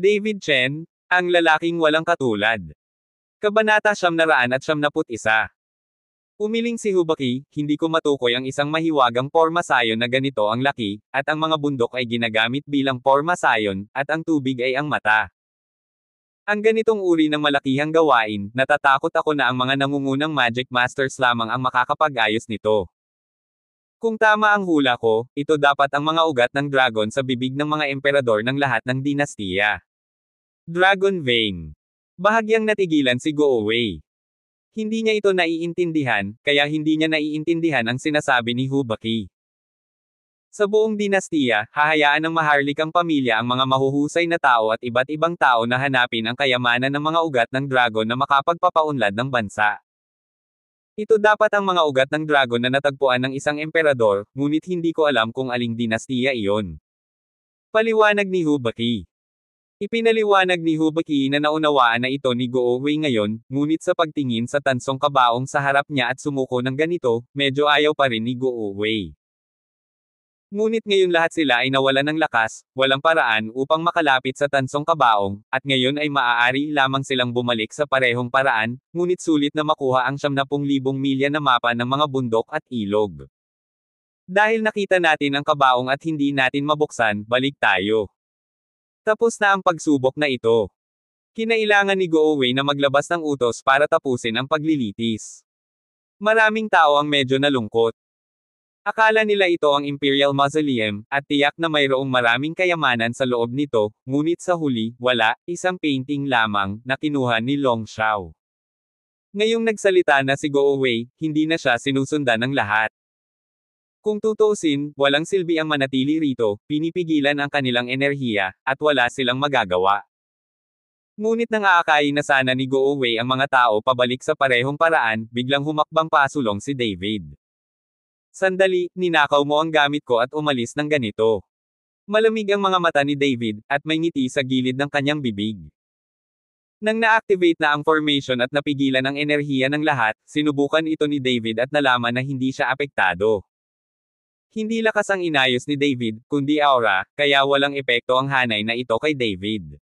David Chen, ang lalaking walang katulad. Kabanata 971. Umiling si Hubaki, hindi ko matukoy ang isang mahiwagang pormasayon na ganito ang laki, at ang mga bundok ay ginagamit bilang pormasayon, at ang tubig ay ang mata. Ang ganitong uri ng malakihang gawain, natatakot ako na ang mga nangungunang magic masters lamang ang makakapag-ayos nito. Kung tama ang hula ko, ito dapat ang mga ugat ng dragon sa bibig ng mga emperador ng lahat ng dinastiya. Dragon Vein. Bahagyang natigilan si Go Wei. Hindi niya ito naiintindihan, kaya hindi niya naiintindihan ang sinasabi ni Hubaki. Sa buong dinastiya, hahayaan ng maharlikang pamilya ang mga mahuhusay na tao at iba't ibang tao na hanapin ang kayamanan ng mga ugat ng dragon na makapagpapaunlad ng bansa. Ito dapat ang mga ugat ng dragon na natagpuan ng isang emperador, ngunit hindi ko alam kung aling dinastiya iyon. Paliwanag ni Hubaki. Ipinaliwanag ni Hubaki na naunawaan na ito ni Go Wei ngayon, ngunit sa pagtingin sa tansong kabaong sa harap niya at sumuko ng ganito, medyo ayaw pa rin ni Go Wei. Ngunit ngayon lahat sila ay nawalan ng lakas, walang paraan upang makalapit sa tansong kabaong, at ngayon ay maaari lamang silang bumalik sa parehong paraan, ngunit sulit na makuha ang 70,000 milya na mapa ng mga bundok at ilog. Dahil nakita natin ang kabaong at hindi natin mabuksan, balik tayo. Tapos na ang pagsubok na ito. Kinailangan ni Go Wei na maglabas ng utos para tapusin ang paglilitis. Maraming tao ang medyo nalungkot. Akala nila ito ang Imperial Mausoleum, at tiyak na mayroong maraming kayamanan sa loob nito, ngunit sa huli, wala, isang painting lamang, na kinuha ni Long Xiao. Ngayong nagsalita na si Go Wei, hindi na siya sinusundan ng lahat. Kung tutuusin, walang silbi ang manatili rito, pinipigilan ang kanilang enerhiya, at wala silang magagawa. Ngunit nang aakayin na sana ni Go Wei ang mga tao pabalik sa parehong paraan, biglang humakbang pasulong si David. Sandali, ninakaw mo ang gamit ko at umalis ng ganito. Malamig ang mga mata ni David, at may ngiti sa gilid ng kanyang bibig. Nang na-activate na ang formation at napigilan ang enerhiya ng lahat, sinubukan ito ni David at nalaman na hindi siya apektado. Hindi lakas ang inayos ni David, kundi aura, kaya walang epekto ang hanay na ito kay David.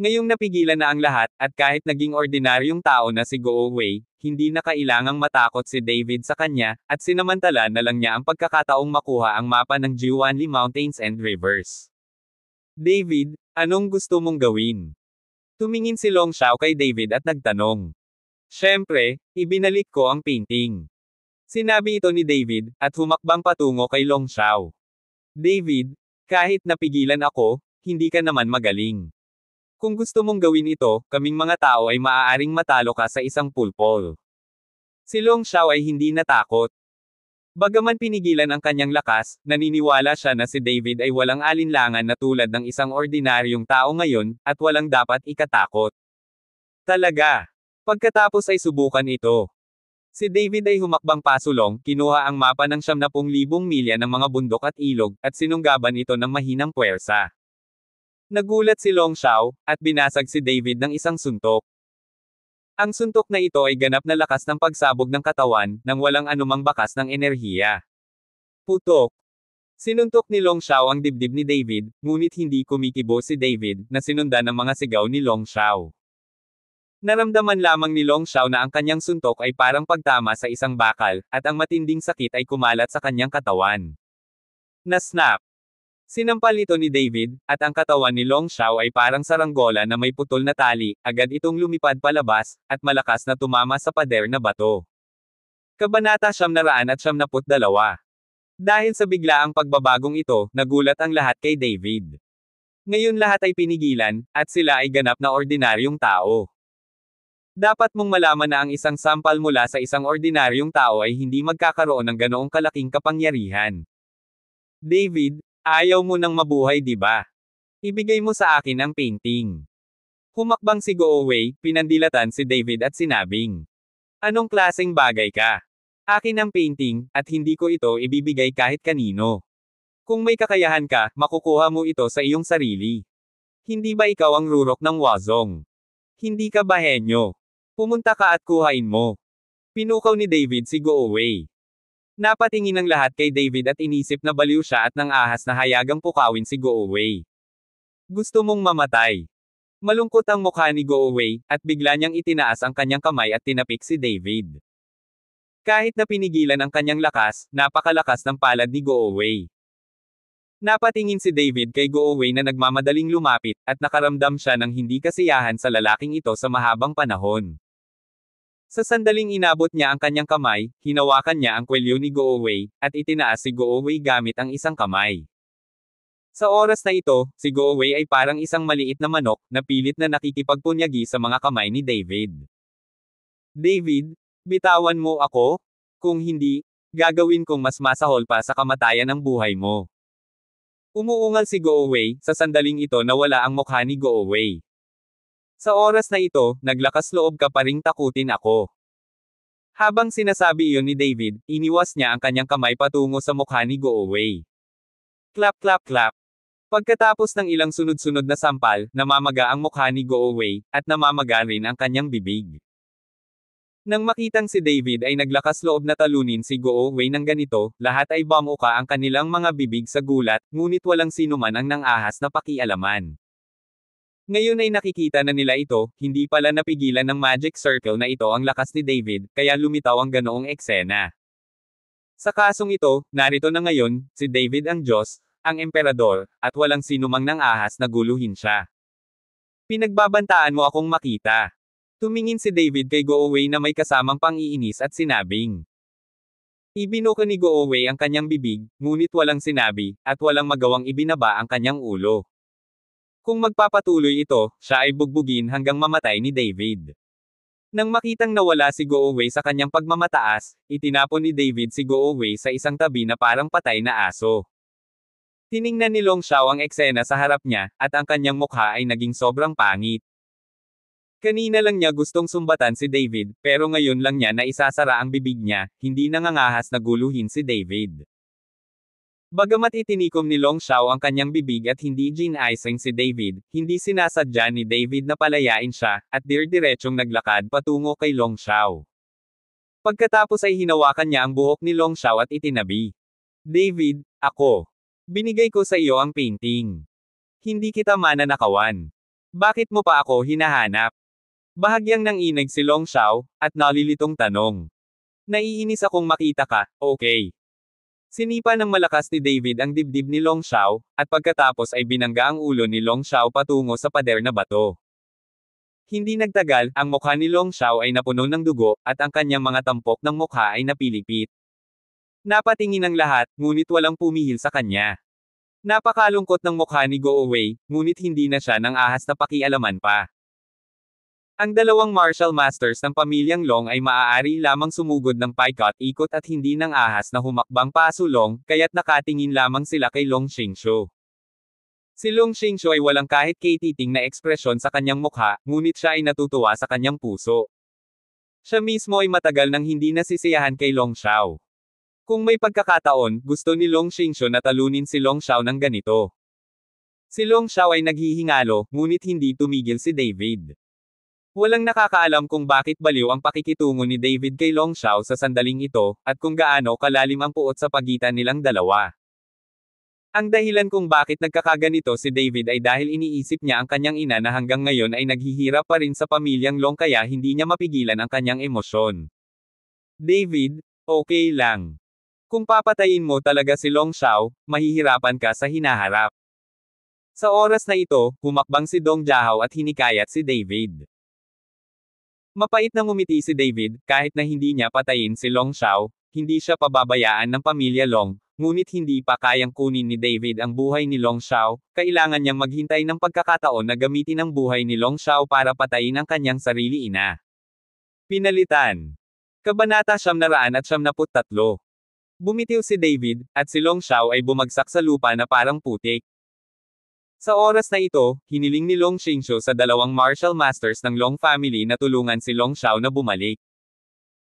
Ngayong napigilan na ang lahat, at kahit naging ordinaryong tao na si Go Wei, hindi na kailangang matakot si David sa kanya, at sinamantala na lang niya ang pagkakataong makuha ang mapa ng Jiwanli Mountains and Rivers. David, anong gusto mong gawin? Tumingin si Long Xiao kay David at nagtanong. Siyempre, ibinalik ko ang painting. Sinabi ito ni David, at humakbang patungo kay Long Xiao. David, kahit napigilan ako, hindi ka naman magaling. Kung gusto mong gawin ito, kaming mga tao ay maaaring matalo ka sa isang pulpol. Si Long Xiao ay hindi natakot. Bagaman pinigilan ang kanyang lakas, naniniwala siya na si David ay walang alinlangan na tulad ng isang ordinaryong tao ngayon, at walang dapat ikatakot. Talaga. Pagkatapos ay subukan ito. Si David ay humakbang pasulong, kinuha ang mapa ng 70,000 milya ng mga bundok at ilog, at sinunggaban ito ng mahinang puwersa. Nagulat si Long Xiao, at binasag si David ng isang suntok. Ang suntok na ito ay ganap na lakas ng pagsabog ng katawan, nang walang anumang bakas ng enerhiya. Putok. Sinuntok ni Long Xiao ang dibdib ni David, ngunit hindi kumikibo si David, na sinundan ng mga sigaw ni Long Xiao. Naramdaman lamang ni Long Xiao na ang kanyang suntok ay parang pagtama sa isang bakal, at ang matinding sakit ay kumalat sa kanyang katawan. Na-snap. Sinampal ito ni David, at ang katawan ni Long Xiao ay parang saranggola na may putol na tali, agad itong lumipad palabas, at malakas na tumama sa pader na bato. Kabanata 972. Dahil sa biglaang pagbabagong ito, nagulat ang lahat kay David. Ngayon lahat ay pinigilan, at sila ay ganap na ordinaryong tao. Dapat mong malaman na ang isang sampal mula sa isang ordinaryong tao ay hindi magkakaroon ng ganoong kalaking kapangyarihan. David, ayaw mo nang mabuhay di ba? Ibigay mo sa akin ang painting. Humakbang si Go Wei, pinandilatan si David at sinabing. Anong klaseng bagay ka? Akin ang painting, at hindi ko ito ibibigay kahit kanino. Kung may kakayahan ka, makukuha mo ito sa iyong sarili. Hindi ba ikaw ang rurok ng Wazong? Hindi ka ba henyo? Pumunta ka at kuhain mo. Pinukaw ni David si Go Wei. Napatingin ang lahat kay David at inisip na baliw siya at nang ahas na hayagang pukawin si Go Wei. Gusto mong mamatay. Malungkot ang mukha ni Go Away, at bigla niyang itinaas ang kanyang kamay at tinapik si David. Kahit na pinigilan ang kanyang lakas, napakalakas ng palad ni Go Away. Napatingin si David kay Go Away na nagmamadaling lumapit, at nakaramdam siya ng hindi kasiyahan sa lalaking ito sa mahabang panahon. Sa sandaling inabot niya ang kanyang kamay, hinawakan niya ang kwelyo ni Go Away, at itinaas si Go Away gamit ang isang kamay. Sa oras na ito, si Go Away ay parang isang maliit na manok, na pilit na nakikipagpunyagi sa mga kamay ni David. David, bitawan mo ako? Kung hindi, gagawin kong mas masahol pa sa kamatayan ng buhay mo. Umuungal si Go Away, sa sandaling ito nawala ang mukha ni Go Away. Sa oras na ito, naglakas loob ka pa ring takutin ako. Habang sinasabi iyon ni David, iniwas niya ang kanyang kamay patungo sa mukha ni Go Away. Clap clap clap. Pagkatapos ng ilang sunod-sunod na sampal, namamaga ang mukha ni Go Away, at namamaga rin ang kanyang bibig. Nang makitang si David ay naglakas loob na talunin si Go Away ng ganito, lahat ay bumuka ang kanilang mga bibig sa gulat, ngunit walang sinuman ang nang-ahas na pakialaman. Ngayon ay nakikita na nila ito, hindi pala napigilan ng magic circle na ito ang lakas ni David, kaya lumitaw ang ganoong eksena. Sa kasong ito, narito na ngayon, si David ang Diyos, ang emperador, at walang sinumang nang-ahas na guluhin siya. Pinagbabantaan mo akong makita. Tumingin si David kay Go Away na may kasamang pang-iinis at sinabing. Ibinuka ni Go Away ang kanyang bibig, ngunit walang sinabi, at walang magawang ibinaba ang kanyang ulo. Kung magpapatuloy ito, siya ay bugbugin hanggang mamatay ni David. Nang makitang nawala si Go Away sa kanyang pagmamataas, itinapon ni David si Go Away sa isang tabi na parang patay na aso. Tiningnan ni Long Xiao ang eksena sa harap niya, at ang kanyang mukha ay naging sobrang pangit. Kanina lang niya gustong sumbatan si David, pero ngayon lang niya na isasara ang bibig niya, hindi nangangahas na guluhin si David. Bagamat itinikom ni Long Xiao ang kanyang bibig at hindi gin-icing si David, hindi sinasadya ni David na palayain siya, at dirdiretsong naglakad patungo kay Long Xiao. Pagkatapos ay hinawakan niya ang buhok ni Long Xiao at itinabi. David, ako. Binigay ko sa iyo ang painting. Hindi kita mananakawan. Bakit mo pa ako hinahanap? Bahagyang nanginig si Long Xiao, at nalilitong tanong. Naiinis akong makita ka, okay. Sinipa ng malakas ni David ang dibdib ni Long Xiao, at pagkatapos ay binangga ang ulo ni Long Xiao patungo sa pader na bato. Hindi nagtagal, ang mukha ni Long Xiao ay napuno ng dugo, at ang kanyang mga tampok ng mukha ay napilipit. Napatingin ang lahat, ngunit walang pumihil sa kanya. Napakalungkot ng mukha ni Go Away, ngunit hindi na siya nang ahas na pakialaman pa. Ang dalawang martial masters ng pamilyang Long ay maaari lamang sumugod ng paikot-ikot at hindi nang ahas na humakbang pasulong, kaya't nakatingin lamang sila kay Long Xingshu. Si Long Xingshu ay walang kahit katiting na ekspresyon sa kanyang mukha, ngunit siya ay natutuwa sa kanyang puso. Siya mismo ay matagal nang hindi nasisiyahan kay Long Xiao. Kung may pagkakataon, gusto ni Long Xingshu na talunin si Long Xiao ng ganito. Si Long Xiao ay naghihingalo, ngunit hindi tumigil si David. Walang nakakaalam kung bakit baliw ang pakikitungo ni David kay Long Xiao sa sandaling ito, at kung gaano kalalim ang puot sa pagitan nilang dalawa. Ang dahilan kung bakit nagkakaganito si David ay dahil iniisip niya ang kanyang ina na hanggang ngayon ay naghihirap pa rin sa pamilyang Long kaya hindi niya mapigilan ang kanyang emosyon. David, okay lang. Kung papatayin mo talaga si Long Xiao, mahihirapan ka sa hinaharap. Sa oras na ito, humakbang si Dong Jiahao at hinikayat si David. Mapait na ngumiti si David, kahit na hindi niya patayin si Long Xiao, hindi siya pababayaan ng pamilya Long, ngunit hindi pa kayang kunin ni David ang buhay ni Long Xiao, kailangan niyang maghintay ng pagkakataon na gamitin ang buhay ni Long Xiao para patayin ang kanyang sarili ina. Pinalitan. Kabanata 993. Bumitiw si David, at si Long Xiao ay bumagsak sa lupa na parang putik. Sa oras na ito, hiniling ni Long Xingshu sa dalawang martial masters ng Long family na tulungan si Long Xiao na bumalik.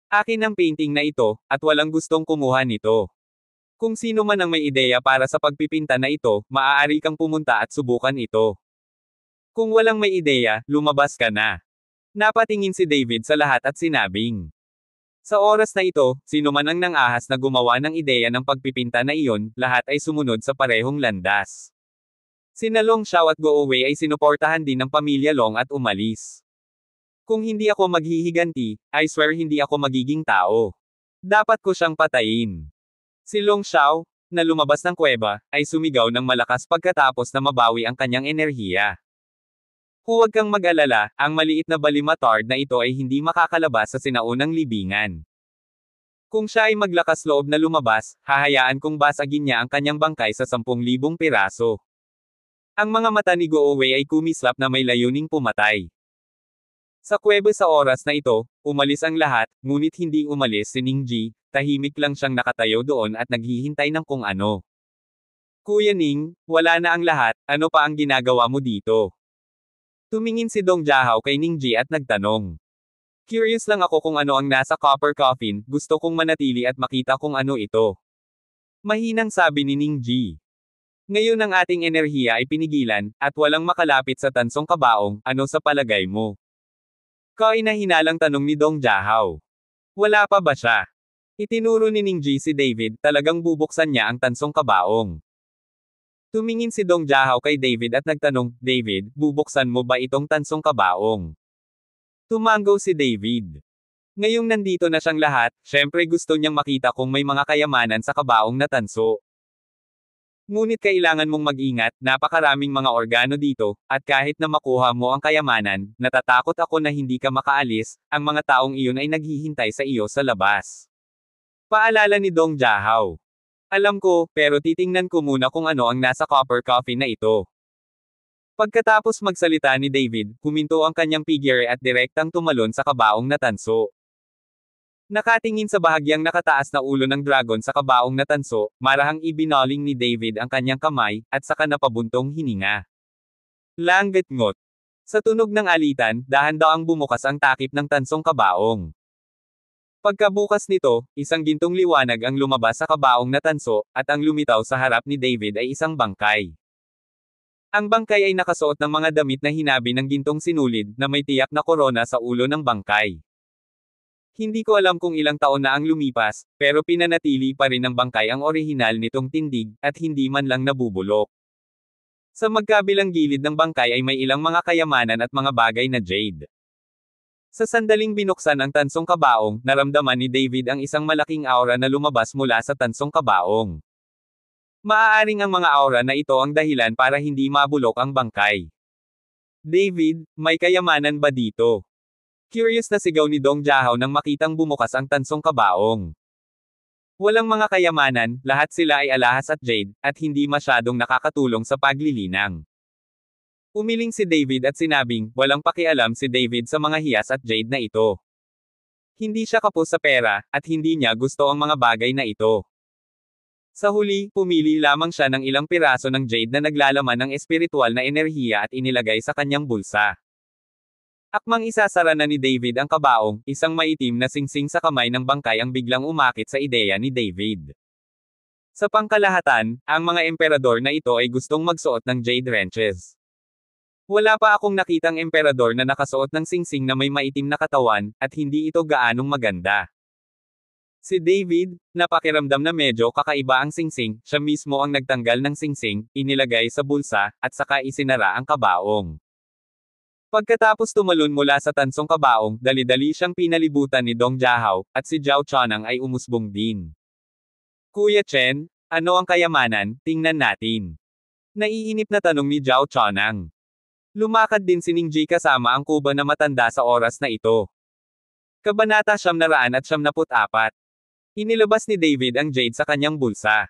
Akin ang painting na ito, at walang gustong kumuha nito. Kung sino man ang may ideya para sa pagpipinta na ito, maaari kang pumunta at subukan ito. Kung walang may ideya, lumabas ka na. Napatingin si David sa lahat at sinabing. Sa oras na ito, sino man ang nang-ahas na gumawa ng ideya ng pagpipinta na iyon, lahat ay sumunod sa parehong landas. Sina Long Xiao at Go Wei ay sinuportahan din ng pamilya Long at umalis. Kung hindi ako maghihiganti, I swear hindi ako magiging tao. Dapat ko siyang patayin. Si Long Xiao, na lumabas ng kuweba, ay sumigaw ng malakas pagkatapos na mabawi ang kanyang enerhiya. Huwag kang mag-alala, ang maliit na balimatard na ito ay hindi makakalabas sa sinaunang libingan. Kung siya ay maglakas loob na lumabas, hahayaan kong basagin niya ang kanyang bangkay sa 10,000 piraso. Ang mga mata ni Go Wei ay kumislap na may layuning pumatay. Sa kuweba sa oras na ito, umalis ang lahat, ngunit hindi umalis si Ningji, tahimik lang siyang nakatayo doon at naghihintay ng kung ano. Kuya Ning, wala na ang lahat, ano pa ang ginagawa mo dito? Tumingin si Dong Jiahao kay Ningji at nagtanong. Curious lang ako kung ano ang nasa copper coffin, gusto kong manatili at makita kung ano ito. Mahinang sabi ni Ningji. Ngayon ang ating enerhiya ay pinigilan, at walang makalapit sa tansong kabaong, ano sa palagay mo? Kahinahinalang tanong ni Dong Jiahao. Wala pa ba siya? Itinuro ni Ningji si David, talagang bubuksan niya ang tansong kabaong. Tumingin si Dong Jiahao kay David at nagtanong, David, bubuksan mo ba itong tansong kabaong? Tumango si David. Ngayong nandito na siyang lahat, syempre gusto niyang makita kung may mga kayamanan sa kabaong na tanso. Ngunit kailangan mong mag-ingat, napakaraming mga organo dito, at kahit na makuha mo ang kayamanan, natatakot ako na hindi ka makaalis, ang mga taong iyon ay naghihintay sa iyo sa labas. Paalala ni Dong Jiahao. Alam ko, pero titingnan ko muna kung ano ang nasa copper coffin na ito. Pagkatapos magsalita ni David, huminto ang kanyang figure at direktang tumalon sa kabaong na tanso. Nakatingin sa bahagyang nakataas na ulo ng dragon sa kabaong na tanso, marahang ibinaling ni David ang kanyang kamay, at saka napabuntong hininga. Langit ngot. Sa tunog ng alitan, dahan-daang bumukas ang takip ng tansong kabaong. Pagkabukas nito, isang gintong liwanag ang lumabas sa kabaong na tanso, at ang lumitaw sa harap ni David ay isang bangkay. Ang bangkay ay nakasuot ng mga damit na hinabi ng gintong sinulid, na may tiyak na korona sa ulo ng bangkay. Hindi ko alam kung ilang taon na ang lumipas, pero pinanatili pa rin ng bangkay ang orihinal nitong tindig, at hindi man lang nabubulok. Sa magkabilang gilid ng bangkay ay may ilang mga kayamanan at mga bagay na jade. Sa sandaling binuksan ang tansong kabaong, naramdaman ni David ang isang malaking aura na lumabas mula sa tansong kabaong. Maaaring ang mga aura na ito ang dahilan para hindi mabulok ang bangkay. David, may kayamanan ba dito? Curious na sigaw ni Dong Jiahao nang makitang bumukas ang tansong kabaong. Walang mga kayamanan, lahat sila ay alahas at jade, at hindi masyadong nakakatulong sa paglilinang. Umiling si David at sinabing, walang pakialam si David sa mga hiyas at jade na ito. Hindi siya kapos sa pera, at hindi niya gusto ang mga bagay na ito. Sa huli, pumili lamang siya ng ilang piraso ng jade na naglalaman ng espiritual na enerhiya at inilagay sa kanyang bulsa. Akmang isasara na ni David ang kabaong, isang maitim na singsing sa kamay ng bangkay ang biglang umakit sa ideya ni David. Sa pangkalahatan, ang mga emperador na ito ay gustong magsuot ng jade wrenches. Wala pa akong nakitang emperador na nakasuot ng singsing na may maitim na katawan, at hindi ito gaanong maganda. Si David, napakiramdam na medyo kakaiba ang singsing, siya mismo ang nagtanggal ng singsing, inilagay sa bulsa, at saka isinara ang kabaong. Pagkatapos tumalon mula sa tansong kabaong, dali-dali siyang pinalibutan ni Dong Jiahao, at si Zhao Chonang ay umusbong din. Kuya Chen, ano ang kayamanan, tingnan natin. Naiinip na tanong ni Zhao Chonang. Lumakad din si Ningji kasama ang kuba na matanda sa oras na ito. Kabanata 974. Inilabas ni David ang jade sa kanyang bulsa.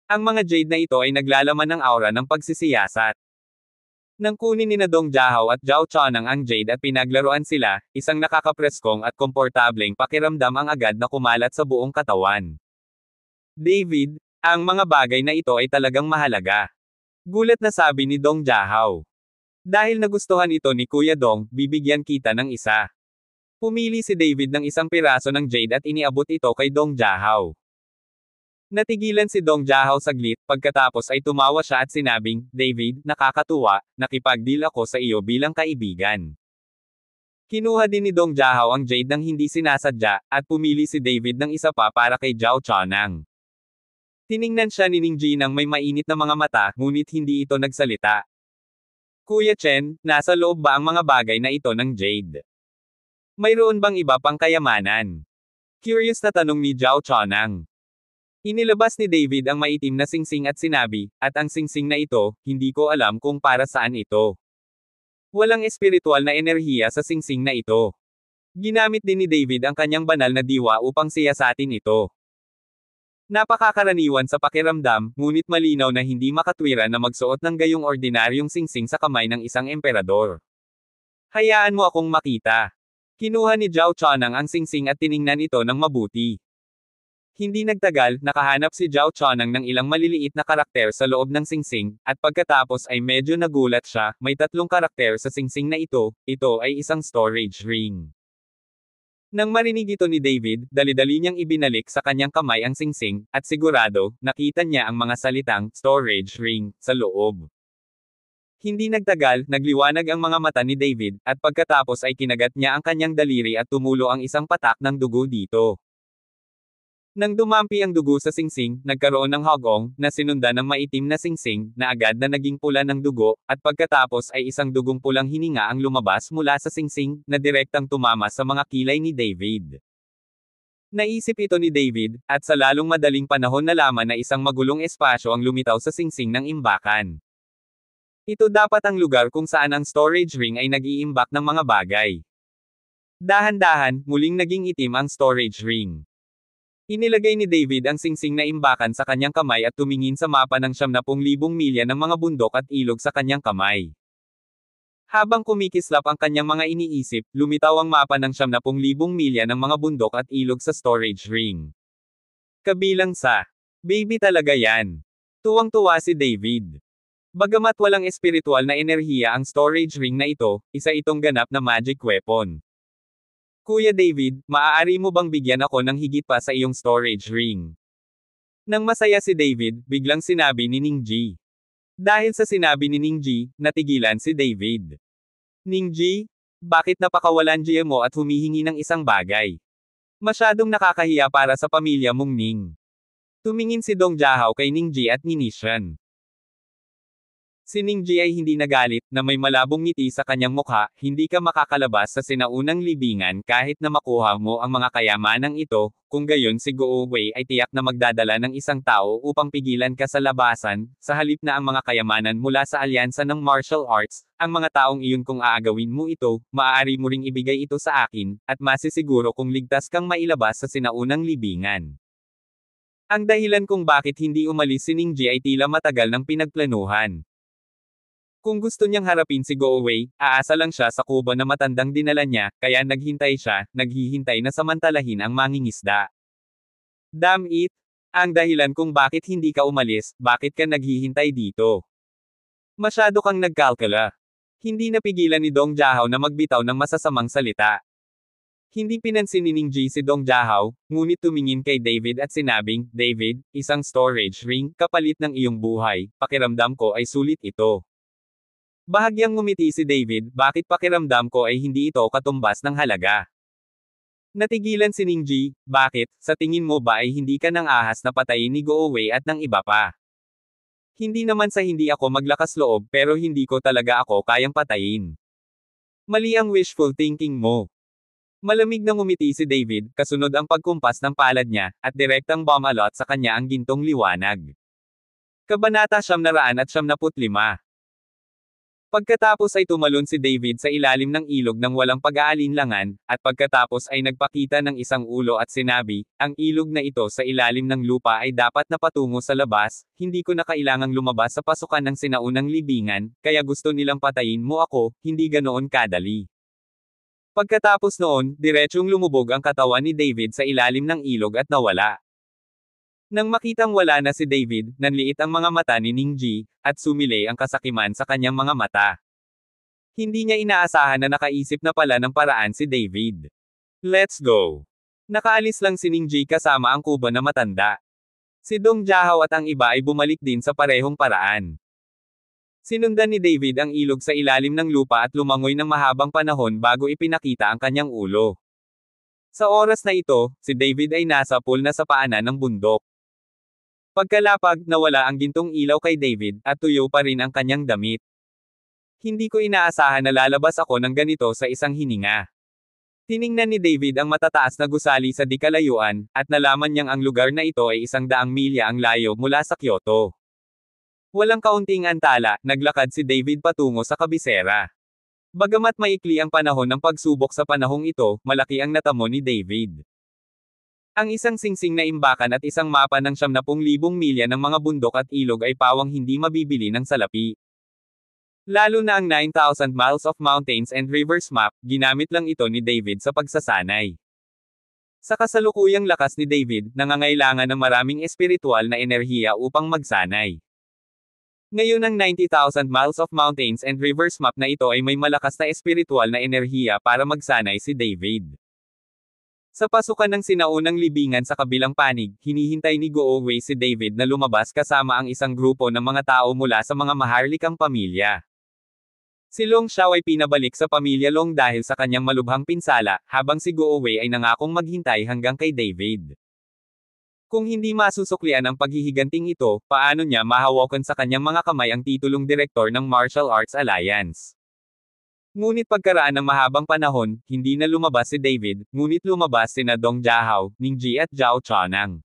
Ang mga jade na ito ay naglalaman ng aura ng pagsisiyasat. Nang kunin ni Dong Jiahao at Zhao Chonang ang jade at pinaglaruan sila, isang nakakapreskong at komportableng pakiramdam ang agad na kumalat sa buong katawan. David, ang mga bagay na ito ay talagang mahalaga. Gulat na sabi ni Dong Jiahao. Dahil nagustuhan ito ni Kuya Dong, bibigyan kita ng isa. Pumili si David ng isang piraso ng jade at iniabot ito kay Dong Jiahao. Natigilan si Dong Jiahao saglit, pagkatapos ay tumawa siya at sinabing, David, nakakatuwa, nakipag-deal ako sa iyo bilang kaibigan. Kinuha din ni Dong Jiahao ang jade nang hindi sinasadya, at pumili si David ng isa pa para kay Zhao Chonang. Tiningnan siya ni Ningji nang may mainit na mga mata, ngunit hindi ito nagsalita. Kuya Chen, nasa loob ba ang mga bagay na ito ng Jade? Mayroon bang iba pang kayamanan? Curious na tanong ni Zhao Chonang. Inilabas ni David ang maitim na singsing at sinabi, at ang singsing na ito, hindi ko alam kung para saan ito. Walang espiritual na enerhiya sa singsing na ito. Ginamit din ni David ang kanyang banal na diwa upang siyasatin ito. Napakakaraniwan sa pakiramdam, ngunit malinaw na hindi makatwiran na magsuot ng gayong ordinaryong singsing sa kamay ng isang emperador. Hayaan mo akong makita. Kinuha ni Zhao Chonang ang singsing at tiningnan ito ng mabuti. Hindi nagtagal, nakahanap si Zhao Chonang ng ilang maliliit na karakter sa loob ng singsing, at pagkatapos ay medyo nagulat siya, may 3 karakter sa singsing na ito ay isang storage ring. Nang marinig ito ni David, dali-dali niyang ibinalik sa kanyang kamay ang singsing, at sigurado, nakita niya ang mga salitang, storage ring, sa loob. Hindi nagtagal, nagliwanag ang mga mata ni David, at pagkatapos ay kinagat niya ang kanyang daliri at tumulo ang isang patak ng dugo dito. Nang dumampi ang dugo sa singsing, nagkaroon ng hagong, na sinundan ng maitim na singsing, na agad na naging pula ng dugo, at pagkatapos ay isang dugong pulang hininga ang lumabas mula sa singsing, na direktang tumama sa mga kilay ni David. Naisip ito ni David, at sa lalong madaling panahon nalaman na isang magulong espasyo ang lumitaw sa singsing ng imbakan. Ito dapat ang lugar kung saan ang storage ring ay nag-iimbak ng mga bagay. Dahan-dahan, muling naging itim ang storage ring. Inilagay ni David ang singsing na imbakan sa kanyang kamay at tumingin sa mapa ng 70,000 milya ng mga bundok at ilog sa kanyang kamay. Habang kumikislap ang kanyang mga iniisip, lumitaw ang mapa ng 70,000 milya ng mga bundok at ilog sa storage ring. Kabilang sa, baby talaga yan. Tuwang-tuwa si David. Bagamat walang espiritual na enerhiya ang storage ring na ito, isa itong ganap na magic weapon. Kuya David, maaari mo bang bigyan ako ng higit pa sa iyong storage ring? Nang masaya si David, biglang sinabi ni Ningji. Dahil sa sinabi ni Ningji, natigilan si David. Ningji, bakit napakawalan mo at humihingi ng isang bagay? Masyadong nakakahiya para sa pamilya mong Ning. Tumingin si Dong Jiahao kay Ningji at Ninishan. Si Ningji ay hindi nagalit, na may malabong ngiti sa kanyang mukha, hindi ka makakalabas sa sinaunang libingan kahit na makuha mo ang mga kayamanang ito, kung gayon si Guo Wei ay tiyak na magdadala ng isang tao upang pigilan ka sa labasan, sa halip na ang mga kayamanan mula sa alyansa ng martial arts, ang mga taong iyon kung aagawin mo ito, maaari mo ring ibigay ito sa akin, at masisiguro kung ligtas kang mailabas sa sinaunang libingan. Ang dahilan kung bakit hindi umalis si Ningji ay tila matagal ng pinagplanuhan. Kung gusto niyang harapin si Guo Wei, aasa lang siya sa kubo na matandang dinala niya, kaya naghintay siya, naghihintay na samantalahin ang mangingisda. Damn it! Ang dahilan kung bakit hindi ka umalis, bakit ka naghihintay dito? Masyado kang nagkalkula. Hindi napigilan ni Dong Jiahao na magbitaw ng masasamang salita. Hindi pinansin ni Ningji si Dong Jiahao, ngunit tumingin kay David at sinabing, David, isang storage ring, kapalit ng iyong buhay, pakiramdam ko ay sulit ito. Bahagyang ngumiti si David, bakit pakiramdam ko ay hindi ito katumbas ng halaga? Natigilan si Ningji, bakit, sa tingin mo ba ay hindi ka nang ahas na patayin ni Guo Wei at ng iba pa? Hindi naman sa hindi ako maglakas loob pero hindi ko talaga ako kayang patayin. Mali ang wishful thinking mo. Malamig na ngumiti si David, kasunod ang pagkumpas ng palad niya, at direktang bumalot sa kanya ang gintong liwanag. Kabanata 975. Pagkatapos ay tumalon si David sa ilalim ng ilog ng walang pag-aalinlangan, at pagkatapos ay nagpakita ng isang ulo at sinabi, ang ilog na ito sa ilalim ng lupa ay dapat na patungo sa labas, hindi ko na kailangang lumabas sa pasukan ng sinaunang libingan, kaya gusto nilang patayin mo ako, hindi ganoon kadali. Pagkatapos noon, diretsyong lumubog ang katawan ni David sa ilalim ng ilog at nawala. Nang makitang wala na si David, nanliit ang mga mata ni Ningji, at sumilay ang kasakiman sa kanyang mga mata. Hindi niya inaasahan na nakaisip na pala ng paraan si David. Let's go! Nakaalis lang si Ningji kasama ang kubo na matanda. Si Dong Jiahao at ang iba ay bumalik din sa parehong paraan. Sinundan ni David ang ilog sa ilalim ng lupa at lumangoy ng mahabang panahon bago ipinakita ang kanyang ulo. Sa oras na ito, si David ay nasa pool na sa paanan ng bundok. Pagkalapag, nawala ang gintong ilaw kay David, at tuyo pa rin ang kanyang damit. Hindi ko inaasahan na lalabas ako ng ganito sa isang hininga. Tiningnan ni David ang matataas na gusali sa di kalayuan, at nalaman niyang ang lugar na ito ay 100 milya ang layo mula sa Kyoto. Walang kaunting antala, naglakad si David patungo sa kabisera. Bagamat maikli ang panahon ng pagsubok sa panahong ito, malaki ang natamo ni David. Ang isang singsing na imbakan at isang mapa ng 70,000 milya ng mga bundok at ilog ay pawang hindi mabibili ng salapi. Lalo na ang 9,000 miles of mountains and rivers map, ginamit lang ito ni David sa pagsasanay. Sa kasalukuyang lakas ni David, nangangailangan ng maraming espiritual na enerhiya upang magsanay. Ngayon ang 90,000 miles of mountains and rivers map na ito ay may malakas na espiritual na enerhiya para magsanay si David. Sa pasukan ng sinaunang libingan sa kabilang panig, hinihintay ni Go-Wei si David na lumabas kasama ang isang grupo ng mga tao mula sa mga maharlikang pamilya. Si Long Xiao ay pinabalik sa pamilya Long dahil sa kanyang malubhang pinsala, habang si Go-Wei ay nangakong maghintay hanggang kay David. Kung hindi masusuklian ang paghihiganting ito, paano niya mahawakan sa kanyang mga kamay ang titulong direktor ng Martial Arts Alliance? Ngunit pagkaraan ng mahabang panahon, hindi na lumabas si David, ngunit lumabas sina Dong Jiahao, Ning Ji at Zhao Chonang.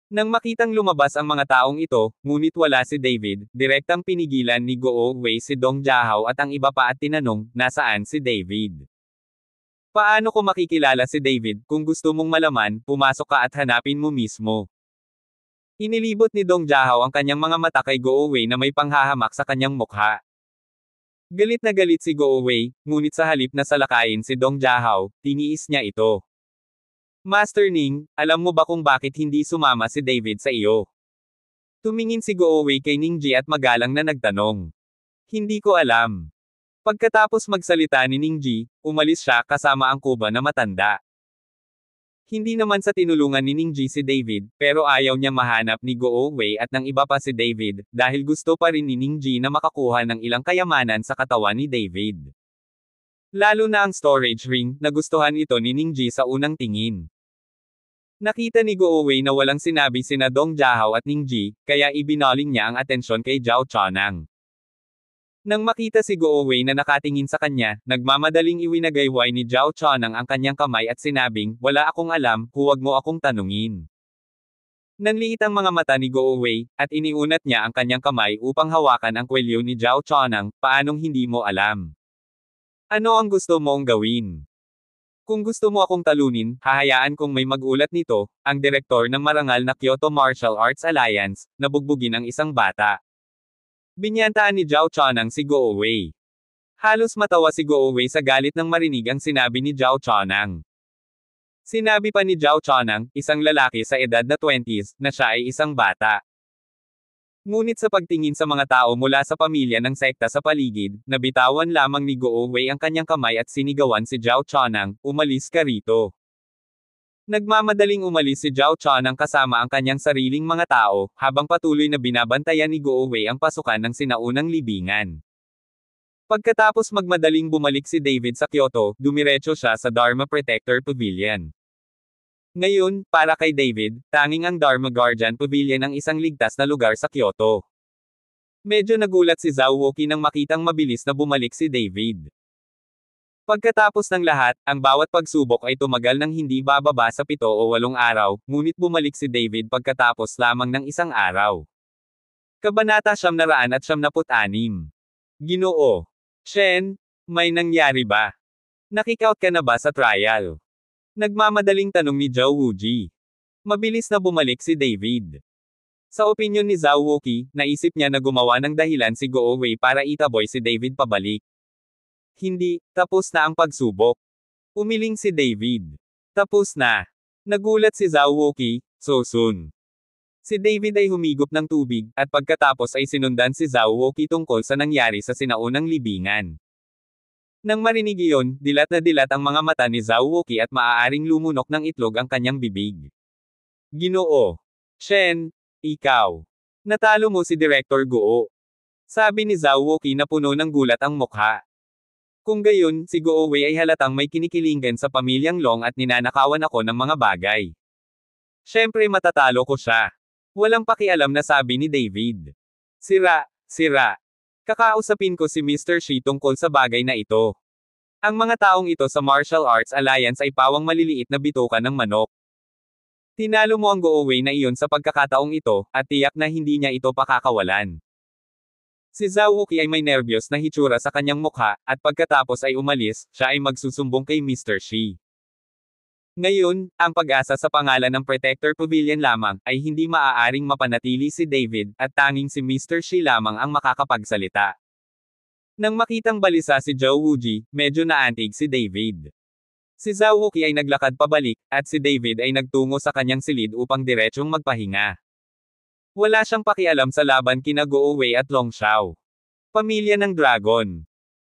Nang makitang lumabas ang mga taong ito, ngunit wala si David, direktang pinigilan ni Go-Wei si Dong Jiahao at ang iba pa at tinanong, nasaan si David? Paano ko makikilala si David? Kung gusto mong malaman, pumasok ka at hanapin mo mismo. Inilibot ni Dong Jiahao ang kanyang mga mata kay Go-Wei na may panghahamak sa kanyang mukha. Galit na galit si Go-Wei, ngunit sa halip na salakayin si Dong Jiahao, tiniis niya ito. Master Ning, alam mo ba kung bakit hindi sumama si David sa iyo? Tumingin si Go-Wei kay Ning Ji at magalang na nagtanong. Hindi ko alam. Pagkatapos magsalita ni Ning Ji, umalis siya kasama ang kuba na matanda. Hindi naman sa tinulungan ni Ning Ji si David, pero ayaw niya mahanap ni Go-Wei at ng iba pa si David, dahil gusto pa rin ni Ning Ji na makakuha ng ilang kayamanan sa katawan ni David. Lalo na ang storage ring, nagustuhan ito ni Ning Ji sa unang tingin. Nakita ni Go-Wei na walang sinabi sina Dong Jiahao at Ning Ji, kaya ibinaling niya ang atensyon kay Zhao Chonang. Nang makita si Go-Wei na nakatingin sa kanya, nagmamadaling iwinagayway ni Zhao Chonang ang kanyang kamay at sinabing, wala akong alam, huwag mo akong tanungin. Nanliit ang mga mata ni Go-Wei, at iniunat niya ang kanyang kamay upang hawakan ang kwelyo ni Zhao Chonang, paanong hindi mo alam? Ano ang gusto mong gawin? Kung gusto mo akong talunin, hahayaan kong may mag-ulat nito, ang direktor ng marangal na Kyoto Martial Arts Alliance, na bugbugin ang isang bata. Binyantaan ni Zhao Chonang si Go-Wei. Halos matawa si Go-Wei sa galit nang marinig ang sinabi ni Zhao Chonang. Sinabi pa ni Zhao Chonang, isang lalaki sa edad na 20s, na siya ay isang bata. Ngunit sa pagtingin sa mga tao mula sa pamilya ng sekta sa paligid, nabitawan lamang ni Go-Wei ang kanyang kamay at sinigawan si Zhao Chonang, umalis ka rito. Nagmamadaling umalis si Zhao Chonang kasama ang kanyang sariling mga tao, habang patuloy na binabantayan ni Go-Wei ang pasukan ng sinaunang libingan. Pagkatapos magmadaling bumalik si David sa Kyoto, dumiretso siya sa Dharma Protector Pavilion. Ngayon, para kay David, tanging ang Dharma Guardian Pavilion ang isang ligtas na lugar sa Kyoto. Medyo nagulat si Zhao Woki nang makitang mabilis na bumalik si David. Pagkatapos ng lahat, ang bawat pagsubok ay tumagal ng hindi bababa sa 7 o 8 araw, ngunit bumalik si David pagkatapos lamang ng isang araw. Kabanata 996. Ginoo. Shen, may nangyari ba? Nakikout ka na ba sa trial? Nagmamadaling tanong ni Zhao Wuji. Mabilis na bumalik si David. Sa opinyon ni Zhao Woki, naisip niya na gumawa ng dahilan si Go-Wei para itaboy si David pabalik. Hindi, tapos na ang pagsubok. Umiling si David. Tapos na. Nagulat si Zhao Woki, so soon. Si David ay humigop ng tubig, at pagkatapos ay sinundan si Zhao Woki tungkol sa nangyari sa sinaunang libingan. Nang marinig iyon, dilat na dilat ang mga mata ni Zhao Woki at maaaring lumunok ng itlog ang kanyang bibig. Ginoo. Shen, ikaw. Natalo mo si Director Guo. Sabi ni Zhao Woki na puno ng gulat ang mukha. Kung gayon, si Go-Wei ay halatang may kinikilingan sa pamilyang Long at ninanakawan ako ng mga bagay. Siyempre matatalo ko siya. Walang pakialam na sabi ni David. Sira, sira. Kakausapin ko si Mr. Shi tungkol sa bagay na ito. Ang mga taong ito sa Martial Arts Alliance ay pawang maliliit na bituka ng manok. Tinalo mo ang go-away na iyon sa pagkakataong ito, at tiyak na hindi niya ito pakakawalan. Si Zhao Wuqi ay may nerbiyos na hitsura sa kanyang mukha, at pagkatapos ay umalis, siya ay magsusumbong kay Mr. Shi. Ngayon, ang pag-asa sa pangalan ng Protector Pavilion lamang, ay hindi maaaring mapanatili si David, at tanging si Mr. Shi lamang ang makakapagsalita. Nang makitang balisa si Zhou Wuji, medyo naantig si David. Si Zhao Wuqi ay naglakad pabalik, at si David ay nagtungo sa kanyang silid upang diretsyong magpahinga. Wala siyang pakialam sa laban kina Guo Wei at Long Xiao. Pamilya ng Dragon.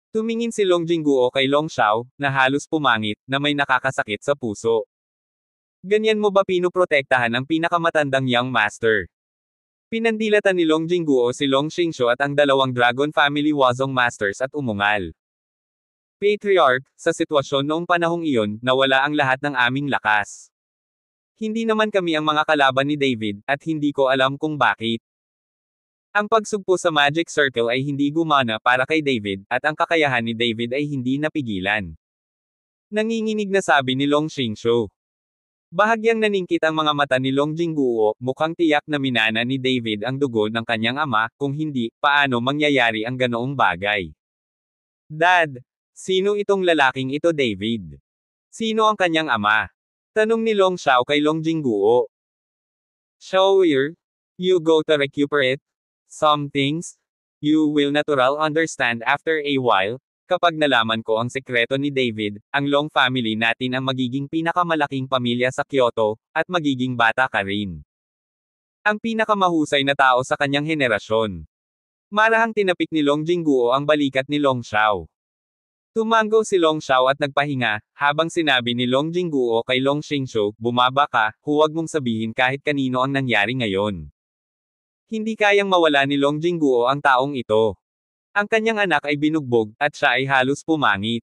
Tumingin si Long Jingguo kay Long Xiao, na halos pumangit, na may nakakasakit sa puso. Ganyan mo ba pinoprotektahan ang pinakamatandang Young Master? Pinandilatan ni Long Jingguo si Long Xingshu at ang dalawang Dragon Family Wazong Masters at umungal. Patriarch, sa sitwasyon noong panahong iyon, nawala ang lahat ng aming lakas. Hindi naman kami ang mga kalaban ni David, at hindi ko alam kung bakit. Ang pagsugpo sa Magic Circle ay hindi gumana para kay David, at ang kakayahan ni David ay hindi napigilan. Nanginginig na sabi ni Long Xingshu. Bahagyang naningkit ang mga mata ni Long Jingguo, mukhang tiyak na minana ni David ang dugo ng kanyang ama, kung hindi, paano mangyayari ang ganoong bagay? Dad, sino itong lalaking ito David? Sino ang kanyang ama? Tanong ni Long Xiao kay Long Jingguo. Xiaoir, you go to recuperate. Some things, you will natural understand after a while. Kapag nalaman ko ang sekreto ni David, ang Long family natin ang magiging pinakamalaking pamilya sa Kyoto, at magiging bata ka rin. Ang pinakamahusay na tao sa kanyang henerasyon. Marahang tinapik ni Long Jingguo ang balikat ni Long Xiao. Tumango si Long Xiao at nagpahinga, habang sinabi ni Long Jingguo kay Long Xingshu, bumaba ka, huwag mong sabihin kahit kanino ang nangyari ngayon. Hindi kayang mawala ni Long Jingguo ang taong ito. Ang kanyang anak ay binugbog, at siya ay halos pumangit.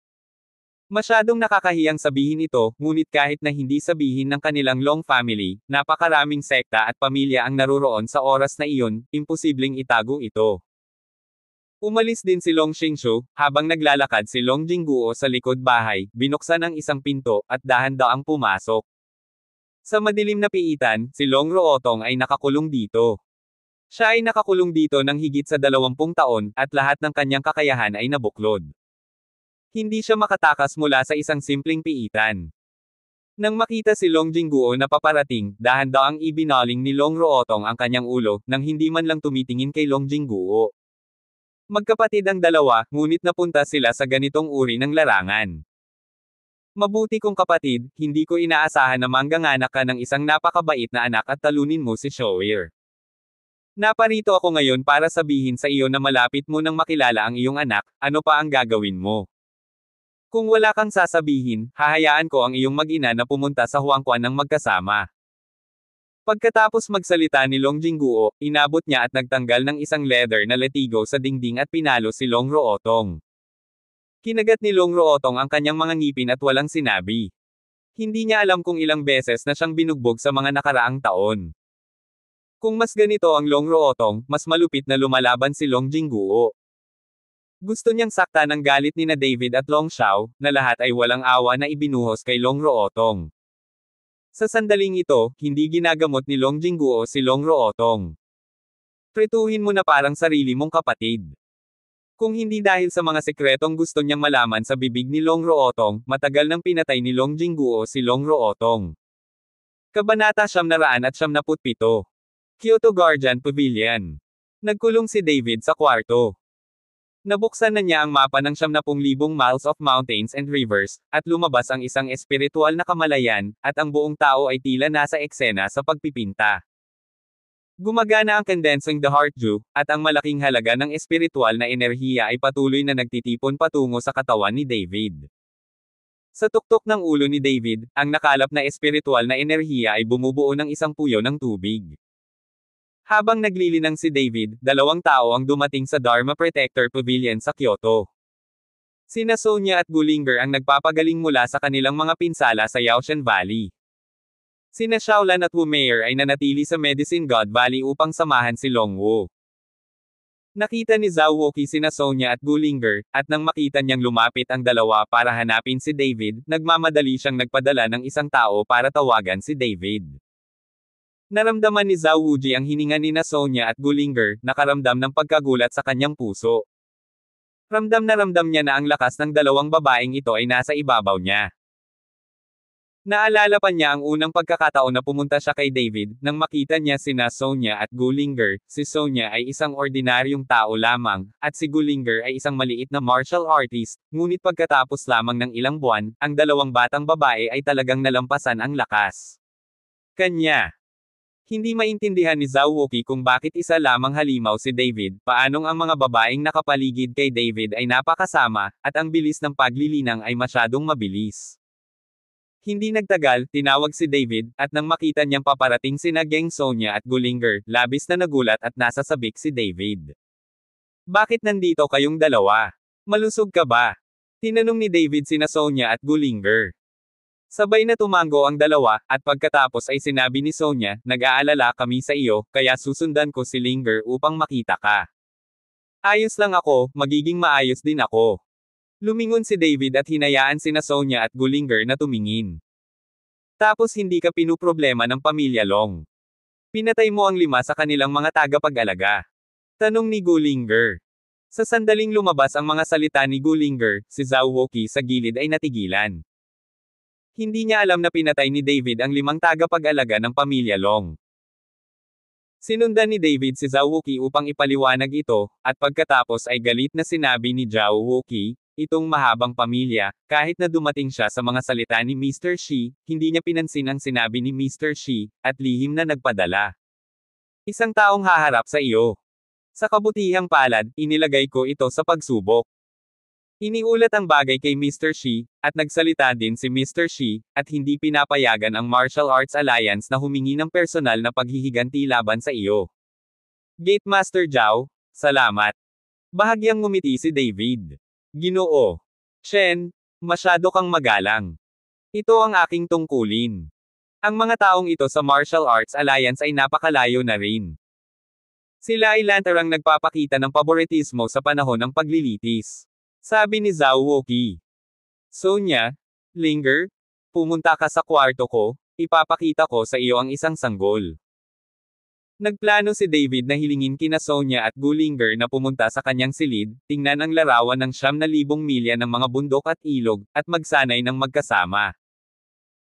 Masyadong nakakahiyang sabihin ito, ngunit kahit na hindi sabihin ng kanilang Long family, napakaraming sekta at pamilya ang naruroon sa oras na iyon, imposibleng itago ito. Umalis din si Long Xingshu, habang naglalakad si Long Jingguo sa likod bahay, binuksan ang isang pinto, at dahan-daang pumasok. Sa madilim na piitan, si Long Ruotong ay nakakulong dito. Siya ay nakakulong dito ng higit sa 20 taon, at lahat ng kanyang kakayahan ay nabuklod. Hindi siya makatakas mula sa isang simpleng piitan. Nang makita si Long Jingguo na paparating, dahan-daang ibinaling ni Long Ruotong ang kanyang ulo, nang hindi man lang tumitingin kay Long Jingguo. Magkapatid ang dalawa, ngunit napunta sila sa ganitong uri ng larangan. Mabuti kong kapatid, hindi ko inaasahan na mangganganak ka ng isang napakabait na anak at talunin mo si Xiaoir. Naparito ako ngayon para sabihin sa iyo na malapit mo nang makilala ang iyong anak, ano pa ang gagawin mo? Kung wala kang sasabihin, hahayaan ko ang iyong mag-ina na pumunta sa Huangquan ng magkasama. Pagkatapos magsalita ni Long Jingguo, inabot niya at nagtanggal ng isang leather na latigo sa dingding at pinalo si Long Ruotong. Kinagat ni Long Ruotong ang kanyang mga ngipin at walang sinabi. Hindi niya alam kung ilang beses na siyang binugbog sa mga nakaraang taon. Kung mas ganito ang Long Ruotong, mas malupit na lumalaban si Long Jingguo. Gusto niyang sakta ng galit ni na David at Long Xiao, na lahat ay walang awa na ibinuhos kay Long Ruotong. Sa sandaling ito, hindi ginagamot ni Long Jingguo si Long Ruotong. Trituhin mo na parang sarili mong kapatid. Kung hindi dahil sa mga sekretong gusto niyang malaman sa bibig ni Long Ruotong, matagal nang pinatay ni Long Jingguo si Long Ruotong. Kabanata 997. Kyoto Guardian Pavilion. Nagkulong si David sa kwarto. Nabuksan na niya ang mapa ng 70,000 miles of mountains and rivers, at lumabas ang isang espiritual na kamalayan, at ang buong tao ay tila nasa eksena sa pagpipinta. Gumagana ang condensing the heart dew, at ang malaking halaga ng espiritual na enerhiya ay patuloy na nagtitipon patungo sa katawan ni David. Sa tuktok ng ulo ni David, ang nakalap na espiritual na enerhiya ay bumubuo ng isang puyo ng tubig. Habang naglilinang si David, 2 tao ang dumating sa Dharma Protector Pavilion sa Kyoto. Sina Sonia at Gullinger ang nagpapagaling mula sa kanilang mga pinsala sa Yaoshan Valley. Sina Xiaolan at Wu Meier ay nanatili sa Medicine God Valley upang samahan si Long Wu. Nakita ni Zhao Wuqi sina Sonya at Gulinger, at nang makita niyang lumapit ang dalawa para hanapin si David, nagmamadali siyang nagpadala ng isang tao para tawagan si David. Naramdaman ni Zhao Wuji ang hininga ni Sonya at Gulinger, nakaramdam ng pagkagulat sa kanyang puso. Ramdam niya na ang lakas ng dalawang babaeng ito ay nasa ibabaw niya. Naalala pa niya ang unang pagkakataon na pumunta siya kay David, nang makita niya sina Sonya at Gulinger. Si Sonya ay isang ordinaryong tao lamang, at si Gulinger ay isang maliit na martial artist, ngunit pagkatapos lamang ng ilang buwan, ang dalawang batang babae ay talagang nalampasan ang lakas kanya. Hindi maintindihan ni Zhao Wuqi kung bakit isa lamang halimaw si David, paanong ang mga babaeng nakapaligid kay David ay napakasama, at ang bilis ng paglilinang ay masyadong mabilis. Hindi nagtagal, tinawag si David, at nang makita niyang paparating sina Geng Sonya at Gulinger, labis na nagulat at nasasabik si David. Bakit nandito kayong dalawa? Malusog ka ba? Tinanong ni David sina Sonya at Gulinger. Sabay na tumango ang dalawa, at pagkatapos ay sinabi ni Sonya, nag-aalala kami sa iyo, kaya susundan ko si Linger upang makita ka. Ayos lang ako, magiging maayos din ako. Lumingon si David at hinayaan sina Sonya at Gulinger na tumingin. Tapos hindi ka pinuproblema ng pamilya Long. Pinatay mo ang 5 sa kanilang mga tagapag-alaga. Tanong ni Gulinger. Sa sandaling lumabas ang mga salita ni Gulinger, si Zhao Wuqi sa gilid ay natigilan. Hindi niya alam na pinatay ni David ang 5 tagapag-alaga ng pamilya Long. Sinundan ni David si Zhao Wuqi upang ipaliwanag ito, at pagkatapos ay galit na sinabi ni Zhao Wuqi, itong mahabang pamilya, kahit na dumating siya sa mga salita ni Mr. Shi, hindi niya pinansin ang sinabi ni Mr. Shi, at lihim na nagpadala. Isang taong haharap sa iyo. Sa kabutihang palad, inilagay ko ito sa pagsubok. Iniulat ang bagay kay Mr. Shi, at nagsalita din si Mr. Shi, at hindi pinapayagan ang Martial Arts Alliance na humingi ng personal na paghihiganti laban sa iyo. Gate Master Zhao, salamat. Bahagyang ngumiti si David. Ginoo. Shen, masyado kang magalang. Ito ang aking tungkulin. Ang mga taong ito sa Martial Arts Alliance ay napakalayo na rin. Sila ay lantarang nagpapakita ng paboritismo sa panahon ng paglilitis. Sabi ni Zhao Wuqi. Sonya, Linger, pumunta ka sa kwarto ko, ipapakita ko sa iyo ang isang sanggol. Nagplano si David na hilingin kina Sonya at Gulinger na pumunta sa kanyang silid, tingnan ang larawan ng 9,000 milya ng mga bundok at ilog, at magsanay ng magkasama.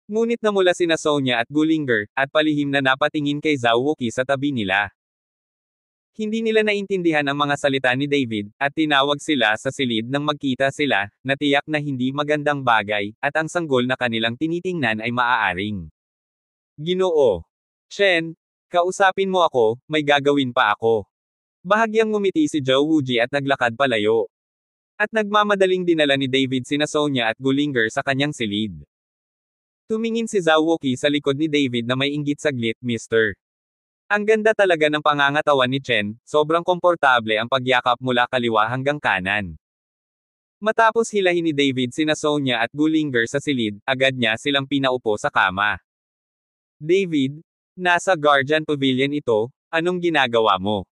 Ngunit namula sina Sonya at Gulinger, at palihim na napatingin kay Zhao Wuqi sa tabi nila. Hindi nila naintindihan ang mga salita ni David, at tinawag sila sa silid nang magkita sila, na tiyak na hindi magandang bagay, at ang sanggol na kanilang tinitingnan ay maaaring. Ginoo. Shen, kausapin mo ako, may gagawin pa ako. Bahagyang ngumiti si Zhao Wuji at naglakad palayo. At nagmamadaling dinala ni David sina Sonya at Gulinger sa kanyang silid. Tumingin si Zhao Wuqi sa likod ni David na may inggit saglit, Mr. Ang ganda talaga ng pangangatawan ni Chen, sobrang komportable ang pagyakap mula kaliwa hanggang kanan. Matapos hilahin ni David sina Sonya at Gulinger sa silid, agad niya silang pinaupo sa kama. David, nasa Guardian Pavilion ito, anong ginagawa mo?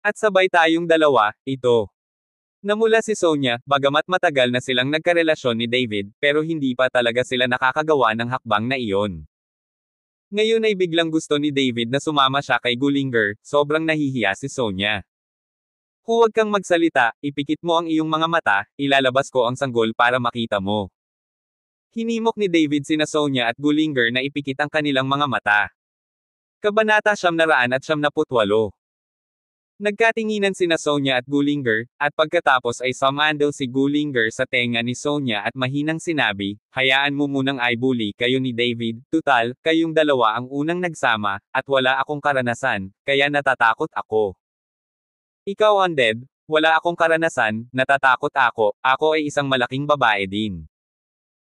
At sabay tayong dalawa, ito. Namula si Sonya, bagamat matagal na silang nagkarelasyon ni David, pero hindi pa talaga sila nakakagawa ng hakbang na iyon. Ngayon ay biglang gusto ni David na sumama siya kay Gulinger, sobrang nahihiya si Sonya. Huwag kang magsalita, ipikit mo ang iyong mga mata, ilalabas ko ang sanggol para makita mo. Hinimok ni David sina Sonya at Gulinger na ipikit ang kanilang mga mata. Kabanata 978. Nagkatinginan sina Sonya at Gulinger, at pagkatapos ay sumandal si Gulinger sa tenga ni Sonya at mahinang sinabi, hayaan mo munang i-bully kayo ni David, tutal, kayong dalawa ang unang nagsama, at wala akong karanasan, kaya natatakot ako. Ikaw undead, wala akong karanasan, natatakot ako ay isang malaking babae din.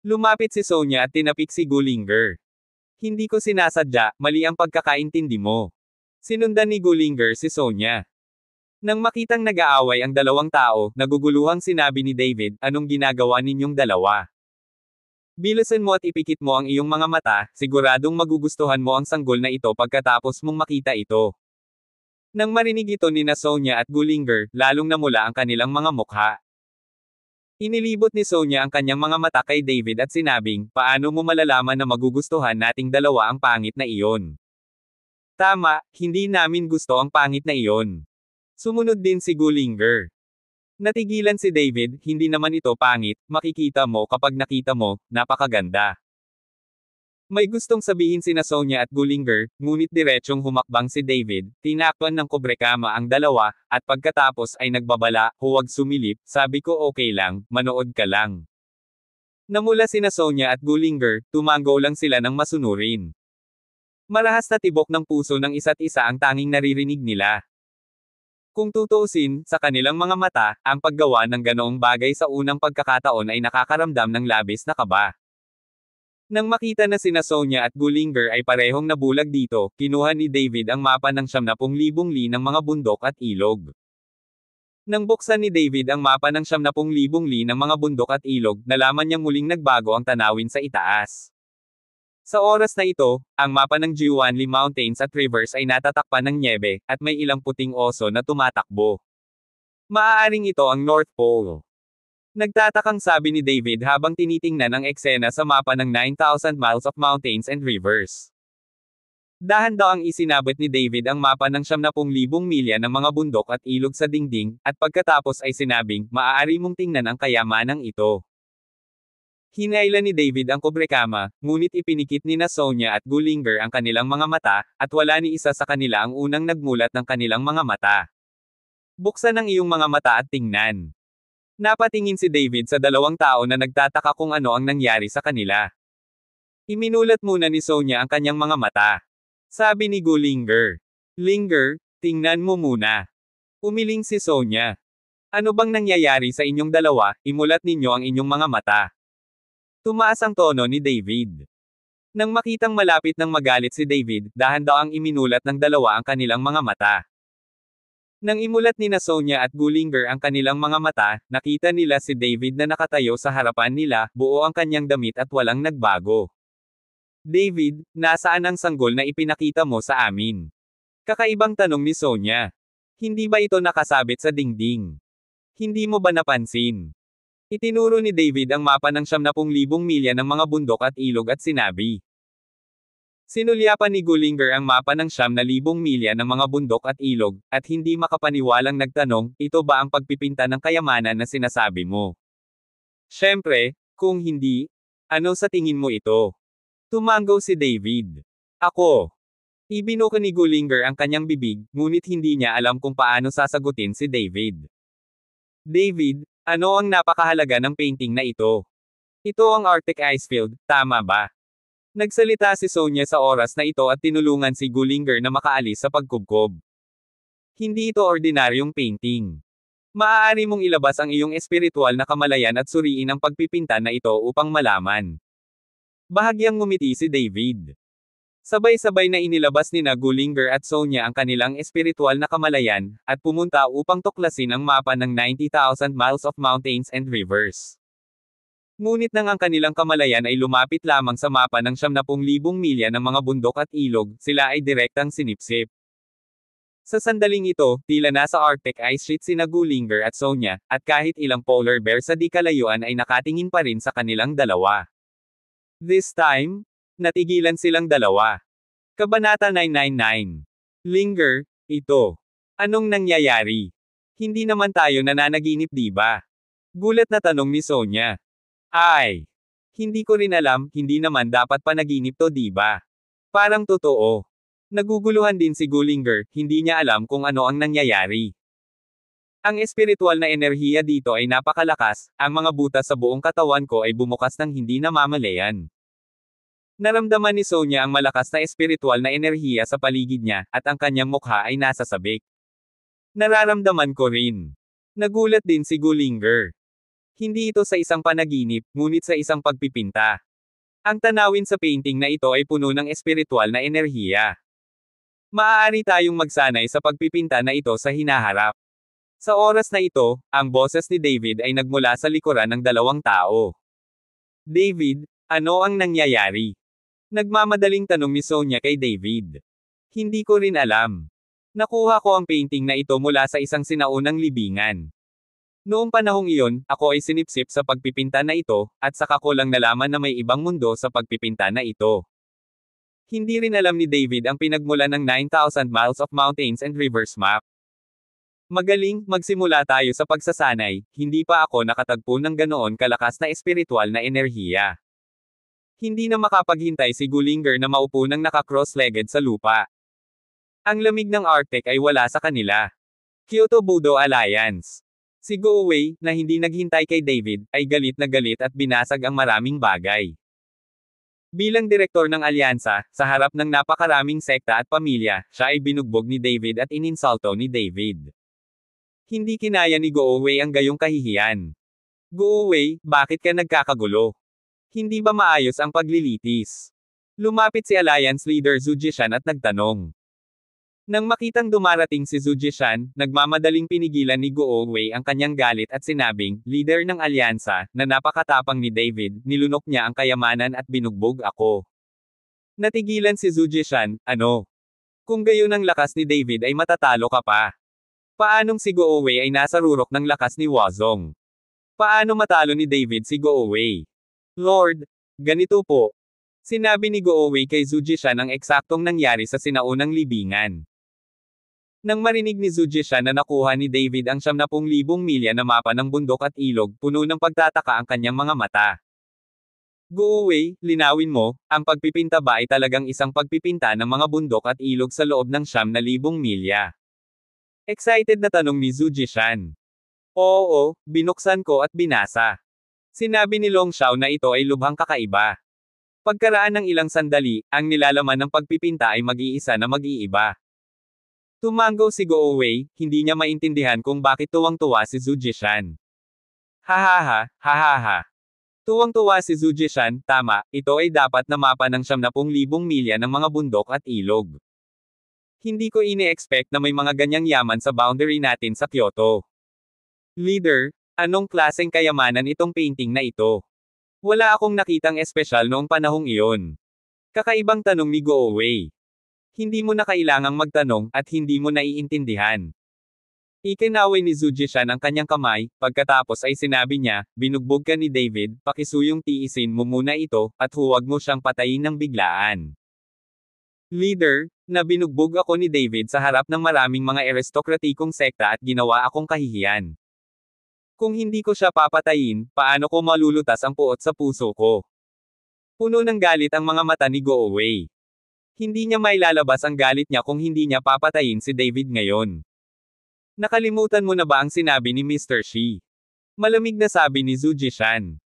Lumapit si Sonya at tinapik si Gulinger. Hindi ko sinasadya, mali ang pagkakaintindi mo. Sinundan ni Gulinger si Sonya. Nang makitang nag-aaway ang dalawang tao, naguguluhang sinabi ni David, anong ginagawa ninyong dalawa? Bilisan mo at ipikit mo ang iyong mga mata, siguradong magugustuhan mo ang sanggol na ito pagkatapos mong makita ito. Nang marinig ito ni Sonia at Gullinger, lalong namula ang kanilang mga mukha. Inilibot ni Sonia ang kanyang mga mata kay David at sinabing, paano mo malalaman na magugustuhan nating dalawa ang pangit na iyon? Tama, hindi namin gusto ang pangit na iyon. Sumunod din si Gullinger. Natigilan si David, hindi naman ito pangit, makikita mo kapag nakita mo, napakaganda. May gustong sabihin sina Sonia at Gullinger, ngunit diretsyong humakbang si David, tinakpan ng kobrekama ang dalawa, at pagkatapos ay nagbabala, huwag sumilip, sabi ko okay lang, manood ka lang. Namula sina Sonia at Gullinger, tumango lang sila ng masunurin. Marahas na tibok ng puso ng isa't isa ang tanging naririnig nila. Kung tutuusin, sa kanilang mga mata, ang paggawa ng ganoong bagay sa unang pagkakataon ay nakakaramdam ng labis na kaba. Nang makita na sina Sonia at Gullinger ay parehong nabulag dito, kinuha ni David ang mapa ng 70,000 li ng mga bundok at ilog. Nang buksan ni David ang mapa ng 70,000 li ng mga bundok at ilog, nalaman niyang muling nagbago ang tanawin sa itaas. Sa oras na ito, ang mapa ng Jiwanli Mountains at Rivers ay natatakpan ng nyebe, at may ilang puting oso na tumatakbo. Maaaring ito ang North Pole. Nagtatakang sabi ni David habang tinitingnan ang eksena sa mapa ng 9,000 miles of mountains and rivers. Dahan-dahang isinabot ni David ang mapa ng 70,000 milya ng mga bundok at ilog sa dingding, at pagkatapos ay sinabing, maaari mong tingnan ang kayamanang ito. Hinailan ni David ang kobrekama, ngunit ipinikit ni Sonia at Gullinger ang kanilang mga mata, at wala ni isa sa kanila ang unang nagmulat ng kanilang mga mata. Buksan ang iyong mga mata at tingnan. Napatingin si David sa dalawang tao na nagtataka kung ano ang nangyari sa kanila. Iminulat muna ni Sonia ang kanyang mga mata. Sabi ni Gullinger. Linger, tingnan mo muna. Umiling si Sonia. Ano bang nangyayari sa inyong dalawa, imulat ninyo ang inyong mga mata. Tumaas ang tono ni David. Nang makitang malapit nang magalit si David, dahan-dahang iminulat ng dalawa ang kanilang mga mata. Nang imulat ni Sonia at Gullinger ang kanilang mga mata, nakita nila si David na nakatayo sa harapan nila, buo ang kanyang damit at walang nagbago. David, nasaan ang sanggol na ipinakita mo sa amin? Kakaibang tanong ni Sonia. Hindi ba ito nakasabit sa dingding? Hindi mo ba napansin? Itinuro ni David ang mapa ng 70,000 milya ng mga bundok at ilog at sinabi. Sinulyapan ni Gullinger ang mapa ng 9,000 milya ng mga bundok at ilog, at hindi makapaniwalang nagtanong, ito ba ang pagpipinta ng kayamanan na sinasabi mo? Siyempre, kung hindi, ano sa tingin mo ito? Tumango si David. Ako. Ibinuka ni Gullinger ang kanyang bibig, ngunit hindi niya alam kung paano sasagutin si David. David, ano ang napakahalaga ng painting na ito? Ito ang Arctic Icefield, tama ba? Nagsalita si Sonia sa oras na ito at tinulungan si Gullinger na makaalis sa pagkubkob. Hindi ito ordinaryong painting. Maaari mong ilabas ang iyong espiritual na kamalayan at suriin ang pagpipinta na ito upang malaman. Bahagyang ngumiti si David. Sabay-sabay na inilabas ni Gullinger at Sonia ang kanilang espiritual na kamalayan, at pumunta upang tuklasin ang mapa ng 90,000 miles of mountains and rivers. Ngunit nang ang kanilang kamalayan ay lumapit lamang sa mapa ng 70,000 milya ng mga bundok at ilog, sila ay direktang sinipsip. Sa sandaling ito, tila nasa Arctic ice sheet sina Gullinger at Sonia, at kahit ilang polar bear sa di kalayuan ay nakatingin pa rin sa kanilang dalawa. This time, natigilan silang dalawa. Kabanata 999. Linger, ito. Anong nangyayari? Hindi naman tayo nananaginip di ba? Gulat na tanong ni Sonia. Ay. Hindi ko rin alam, hindi naman dapat panaginip to di ba? Parang totoo. Naguguluhan din si Gullinger, hindi niya alam kung ano ang nangyayari. Ang espiritual na enerhiya dito ay napakalakas, ang mga butas sa buong katawan ko ay bumukas ng hindi namamalayan. Naramdaman ni Sonia ang malakas na espiritual na enerhiya sa paligid niya, at ang kanyang mukha ay nasasabik. Nararamdaman ko rin. Nagulat din si Gullinger. Hindi ito sa isang panaginip, ngunit sa isang pagpipinta. Ang tanawin sa painting na ito ay puno ng espiritual na enerhiya. Maaari tayong magsanay sa pagpipinta na ito sa hinaharap. Sa oras na ito, ang boses ni David ay nagmula sa likuran ng dalawang tao. David, Ano ang nangyayari? Nagmamadaling tanong ni Sonia kay David. Hindi ko rin alam. Nakuha ko ang painting na ito mula sa isang sinaunang libingan. Noong panahong iyon, ako ay sinipsip sa pagpipinta na ito, at saka ko lang nalaman na may ibang mundo sa pagpipinta na ito. Hindi rin alam ni David ang pinagmulan ng 9,000 Miles of Mountains and Rivers map. Magaling, magsimula tayo sa pagsasanay, hindi pa ako nakatagpo ng ganoon kalakas na espiritual na enerhiya. Hindi na makapaghintay si Gullinger na maupo ng naka-cross-legged sa lupa. Ang lamig ng Arctic ay wala sa kanila. Kyoto Budo Alliance. Si Go Wei, na hindi naghintay kay David, ay galit na galit at binasag ang maraming bagay. Bilang direktor ng alyansa, sa harap ng napakaraming sekta at pamilya, siya ay binugbog ni David at ininsulto ni David. Hindi kinaya ni Go Wei ang gayong kahihiyan. Go Wei, bakit ka nagkakagulo? Hindi ba maayos ang paglilitis? Lumapit si Alliance Leader Zhu Jishan at nagtanong. Nang makitang dumarating si Zhu Jishan, nagmamadaling pinigilan ni Go Wei ang kanyang galit at sinabing, leader ng alyansa, na napakatapang ni David, nilunok niya ang kayamanan at binugbog ako. Natigilan si Zhu Jishan, ano? Kung gayon ang lakas ni David ay matatalo ka pa. Paanong si Go Wei ay nasa rurok ng lakas ni Wazong? Paano matalo ni David si Go Wei? Lord, ganito po. Sinabi ni Go Wei kay Zhu Jishan ang eksaktong nangyari sa sinaunang libingan. Nang marinig ni Zhu Jishan na nakuha ni David ang 70,000 milya na mapa ng bundok at ilog, puno ng pagtataka ang kanyang mga mata. Go Wei, linawin mo, ang pagpipinta ba ay talagang isang pagpipinta ng mga bundok at ilog sa loob ng 7,000 milya? Excited na tanong ni Zhu Jishan. Oo, binuksan ko at binasa. Sinabi ni Long Xiao na ito ay lubhang kakaiba. Pagkaraan ng ilang sandali, ang nilalaman ng pagpipinta ay mag-iisa na mag-iiba. Tumango si Go Wei, hindi niya maintindihan kung bakit tuwang-tuwa si Zhu Jishan. Hahaha, hahaha. Tuwang-tuwa si Zhu Jishan, tama, ito ay dapat na mapa ng 70,000 milya ng mga bundok at ilog. Hindi ko ine-expect na may mga ganyang yaman sa boundary natin sa Kyoto. Leader, anong klaseng kayamanan itong painting na ito? Wala akong nakitang espesyal noong panahong iyon. Kakaibang tanong ni Go Wei. Hindi mo na kailangang magtanong, at hindi mo naiintindihan. Ikinaway ni Zhu Jishan ang kanyang kamay, pagkatapos ay sinabi niya, binugbog ka ni David, pakisuyong tiisin mo muna ito, at huwag mo siyang patayin ng biglaan. Leader, na binugbog ako ni David sa harap ng maraming mga aristokratikong sekta at ginawa akong kahihiyan. Kung hindi ko siya papatayin, paano ko malulutas ang puot sa puso ko? Puno ng galit ang mga mata ni Go Wei. Hindi niya mailalabas ang galit niya kung hindi niya papatayin si David ngayon. Nakalimutan mo na ba ang sinabi ni Mr. Shi? Malamig na sabi ni Zhu Jishan.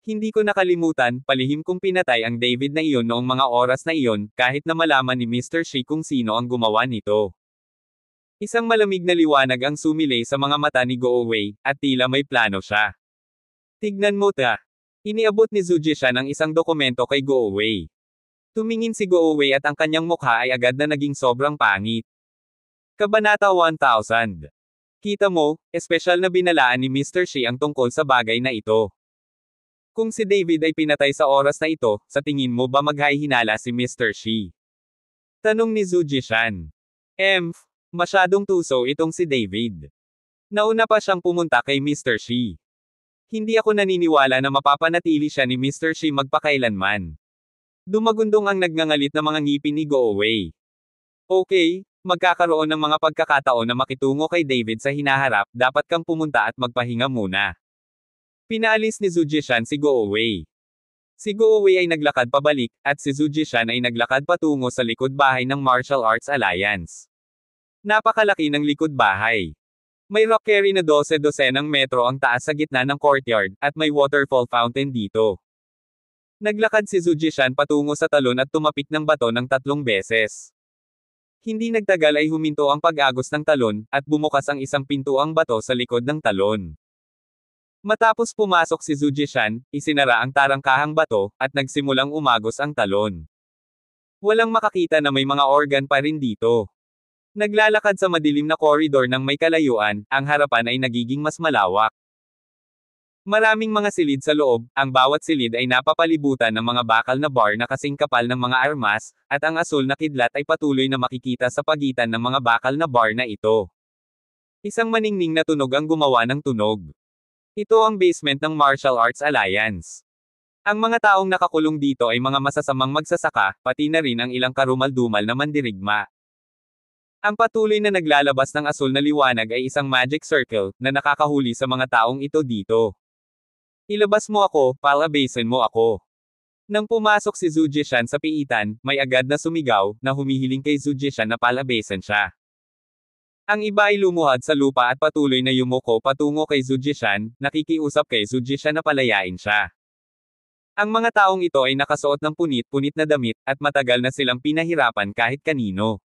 Hindi ko nakalimutan, palihim kong pinatay ang David na iyon noong mga oras na iyon, kahit na malaman ni Mr. Shi kung sino ang gumawa nito. Isang malamig na liwanag ang sumilay sa mga mata ni Go Wei, at tila may plano siya. Tignan mo ta. Iniabot ni Zhu Jishan ang isang dokumento kay Go Wei. Tumingin si Go Wei at ang kanyang mukha ay agad na naging sobrang pangit. Kabanata 1000. Kita mo, espesyal na binalaan ni Mr. Shi ang tungkol sa bagay na ito. Kung si David ay pinatay sa oras na ito, sa tingin mo ba maghahinala si Mr. Shi? Tanong ni Zhu Jishan. Masyadong tuso itong si David. Nauna pa siyang pumunta kay Mr. Shi. Hindi ako naniniwala na mapapanatili siya ni Mr. Shi magpakailanman. Dumagundong ang nagngangalit na mga ngipin ni Go Wei. Okay, magkakaroon ng mga pagkakataon na makitungo kay David sa hinaharap, dapat kang pumunta at magpahinga muna. Pinaalis ni Zhu Jishan si Go Wei. Si Go Wei ay naglakad pabalik, at si Zhu Jishan ay naglakad patungo sa likod bahay ng Martial Arts Alliance. Napakalaki ng likod bahay. May rock carry na 12-dosenang metro ang taas sa gitna ng courtyard, at may waterfall fountain dito. Naglakad si Zhu Jishan patungo sa talon at tumapik ng bato ng 3 beses. Hindi nagtagal ay huminto ang pag-agos ng talon, at bumukas ang isang pintuang bato sa likod ng talon. Matapos pumasok si Zhu Jishan, isinara ang tarangkahang bato, at nagsimulang umagos ang talon. Walang makakita na may mga organ pa rin dito. Naglalakad sa madilim na koridor ng may kalayuan, ang harapan ay nagiging mas malawak. Maraming mga silid sa loob, ang bawat silid ay napapalibutan ng mga bakal na bar na kasing kapal ng mga armas, at ang asul na kidlat ay patuloy na makikita sa pagitan ng mga bakal na bar na ito. Isang maningning na tunog ang gumawa ng tunog. Ito ang basement ng Martial Arts Alliance. Ang mga taong nakakulong dito ay mga masasamang magsasaka, pati na rin ang ilang karumal-dumal na mandirigma. Ang patuloy na naglalabas ng asul na liwanag ay isang magic circle, na nakakahuli sa mga taong ito dito. Ilabas mo ako, palabasin mo ako. Nang pumasok si Zhu Jishan sa piitan, may agad na sumigaw, na humihiling kay Zhu Jishan na palabasin siya. Ang iba ay lumuhad sa lupa at patuloy na yumuko patungo kay Zhu Jishan, nakikiusap kay Zhu Jishan na palayain siya. Ang mga taong ito ay nakasuot ng punit-punit na damit, at matagal na silang pinahirapan kahit kanino.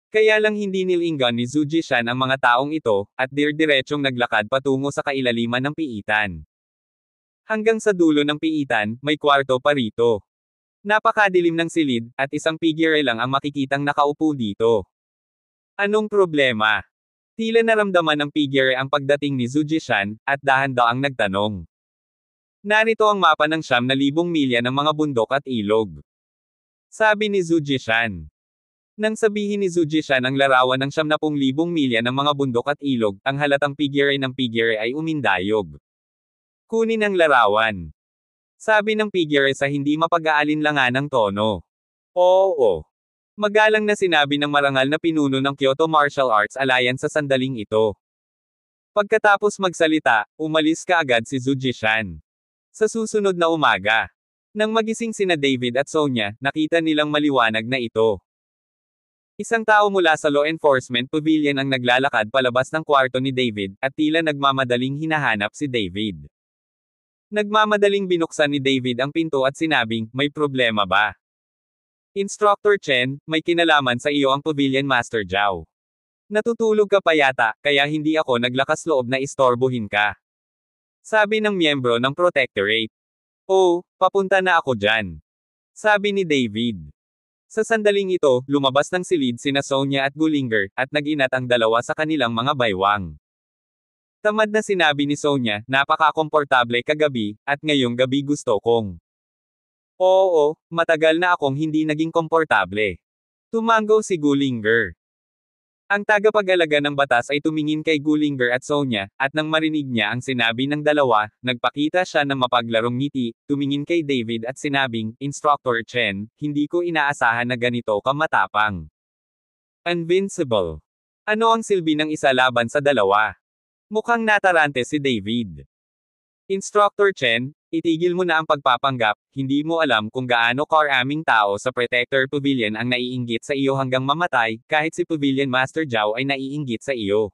Kaya lang hindi nilinggan ni Zhu Jishan ang mga taong ito, at dirdiretsong naglakad patungo sa kailaliman ng piitan. Hanggang sa dulo ng piitan, may kwarto pa rito. Napakadilim ng silid, at isang figure lang ang makikitang nakaupo dito. Anong problema? Tila naramdaman ng figure ang pagdating ni Zhu Jishan, at dahan-daang nagtanong. Narito ang mapa ng 9,000 milya ng mga bundok at ilog. Sabi ni Zhu Jishan. Nang sabihin ni Zhu Jishan ang larawan ng 10,000 milya ng mga bundok at ilog, ang halatang figure ng figure ay umindayog. Kunin ang larawan. Sabi ng figure sa hindi mapag-aalinlangan ng tono. Oo. Magalang na sinabi ng marangal na pinuno ng Kyoto Martial Arts Alliance sa sandaling ito. Pagkatapos magsalita, umalis kaagad si Zhu Jishan. Sa susunod na umaga, nang magising sina David at Sonya, nakita nilang maliwanag na ito. Isang tao mula sa law enforcement pavilion ang naglalakad palabas ng kwarto ni David, at tila nagmamadaling hinahanap si David. Nagmamadaling binuksan ni David ang pinto at sinabing, may problema ba? Instructor Chen, may kinalaman sa iyo ang Pavilion Master Zhao. Natutulog ka pa yata, kaya hindi ako naglakas loob na istorbohin ka. Sabi ng miyembro ng Protectorate. Oh, papunta na ako dyan. Sabi ni David. Sa sandaling ito, lumabas ng silid sina Sonya at Gullinger, at nag-inat ang dalawa sa kanilang mga baywang. Tamad na sinabi ni Sonya, napaka-komportable kagabi, at ngayong gabi gusto kong. Oo, matagal na akong hindi naging komportable. Tumango si Gullinger. Ang tagapag-alaga ng batas ay tumingin kay Gullinger at Sonya, at nang marinig niya ang sinabi ng dalawa, nagpakita siya ng mapaglarong ngiti, tumingin kay David at sinabing, Instructor Chen, hindi ko inaasahan na ganito ka matapang. Invincible. Ano ang silbi ng isa laban sa dalawa? Mukhang natarante si David. Instructor Chen, itigil mo na ang pagpapanggap, hindi mo alam kung gaano karaming tao sa Protector Pavilion ang naiinggit sa iyo hanggang mamatay, kahit si Pavilion Master Zhao ay naiinggit sa iyo.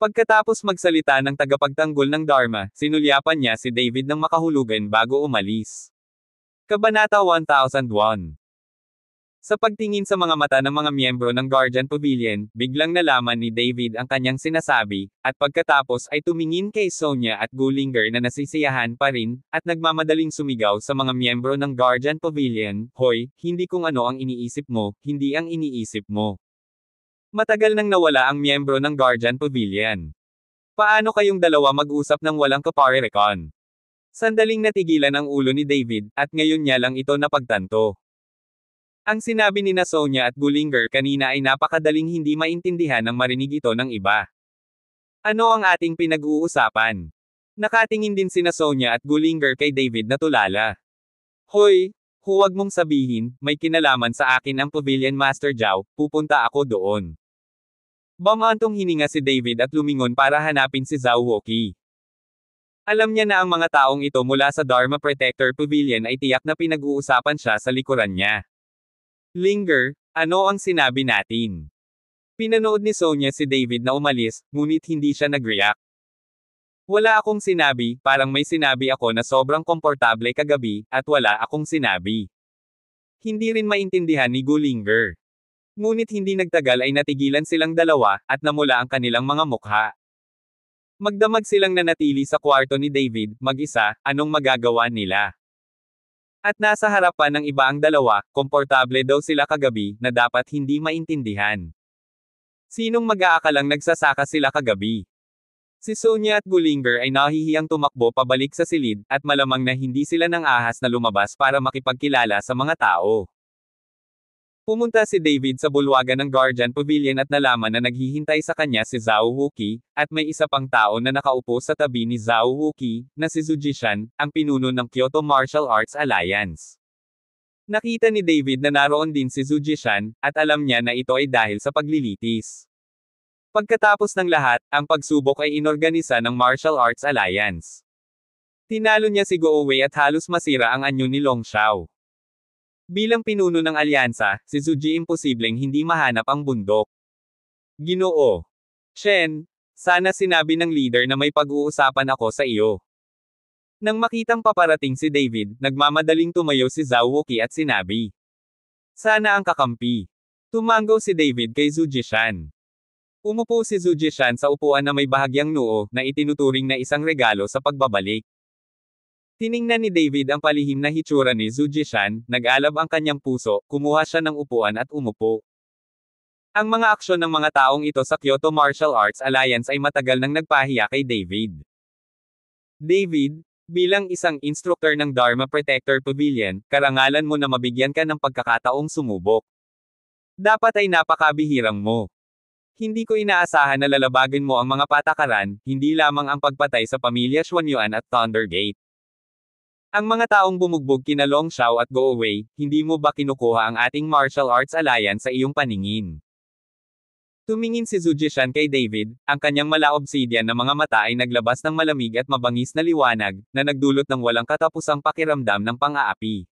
Pagkatapos magsalita ng tagapagtanggol ng Dharma, sinulyapan niya si David ng makahulugan bago umalis. Kabanata 1001. Sa pagtingin sa mga mata ng mga miyembro ng Guardian Pavilion, biglang nalaman ni David ang kanyang sinasabi, at pagkatapos ay tumingin kay Sonya at Gullinger na nasisiyahan pa rin, at nagmamadaling sumigaw sa mga miyembro ng Guardian Pavilion, Hoy, hindi kung ano ang iniisip mo, hindi ang iniisip mo. Matagal nang nawala ang miyembro ng Guardian Pavilion. Paano kayong dalawa mag-usap ng walang kaparerekon? Sandaling natigilan ang ulo ni David, at ngayon niya lang ito napagtanto. Ang sinabi ni Sonya at Gullinger kanina ay napakadaling hindi maintindihan nang marinig ito ng iba. Ano ang ating pinag-uusapan? Nakatingin din sina Sonya at Gullinger kay David na tulala. Hoy, huwag mong sabihin, may kinalaman sa akin ang Pavilion Master Zhao, pupunta ako doon. Bumantong hininga si David at lumingon para hanapin si Zhao Woki. Alam niya na ang mga taong ito mula sa Dharma Protector Pavilion ay tiyak na pinag-uusapan siya sa likuran niya. Linger, ano ang sinabi natin? Pinanood ni Sonya si David na umalis, ngunit hindi siya nag-react. Wala akong sinabi, parang may sinabi ako na sobrang komportable kagabi, at wala akong sinabi. Hindi rin maintindihan ni Gullinger. Ngunit hindi nagtagal ay natigilan silang dalawa, at namula ang kanilang mga mukha. Magdamag silang nanatili sa kwarto ni David, mag-isa, anong magagawa nila? At nasa harapan ng iba ang dalawa, komportable daw sila kagabi, na dapat hindi maintindihan. Sinong mag-aakalang nagsasaka sila kagabi? Si Sonya at Gullinger ay nahihiyang tumakbo pabalik sa silid, at malamang na hindi sila nang ahas na lumabas para makipagkilala sa mga tao. Pumunta si David sa bulwagan ng Guardian Pavilion at nalaman na naghihintay sa kanya si Zhao Wuqi, at may isa pang tao na nakaupo sa tabi ni Zhao Wuqi, na si Zhu Jishan, ang pinuno ng Kyoto Martial Arts Alliance. Nakita ni David na naroon din si Zhu Jishan, at alam niya na ito ay dahil sa paglilitis. Pagkatapos ng lahat, ang pagsubok ay inorganisa ng Martial Arts Alliance. Tinalo niya si Go Wei at halos masira ang anyo ni Long Xiao. Bilang pinuno ng alyansa, si Zhu Ji imposibleng hindi mahanap ang bundok. Ginoo Shen, sana sinabi ng leader na may pag-uusapan ako sa iyo. Nang makitang paparating si David, nagmamadaling tumayo si Zhao Wuqi at sinabi, sana ang kakampi. Tumango si David kay Zhu Jishan. Umupo si Zhu Jishan sa upuan na may bahagyang noo, na itinuturing na isang regalo sa pagbabalik. Tiningnan ni David ang palihim na hitsura ni Zhu Jishan, nag-alab ang kanyang puso, kumuha siya ng upuan at umupo. Ang mga aksyon ng mga taong ito sa Kyoto Martial Arts Alliance ay matagal nang nagpahiya kay David. David, bilang isang instructor ng Dharma Protector Pavilion, karangalan mo na mabigyan ka ng pagkakataong sumubok. Dapat ay napakabihirang mo. Hindi ko inaasahan na lalabagan mo ang mga patakaran, hindi lamang ang pagpatay sa pamilya Xuanyuan at Thunder Gate. Ang mga taong bumugbog kina Long Xiao at Go Wei, hindi mo ba kinukuha ang ating Martial Arts Alliance sa iyong paningin? Tumingin si Zhu Jishan kay David, ang kanyang mala-obsidian na mga mata ay naglabas ng malamig at mabangis na liwanag, na nagdulot ng walang katapusang pakiramdam ng pang-aapi.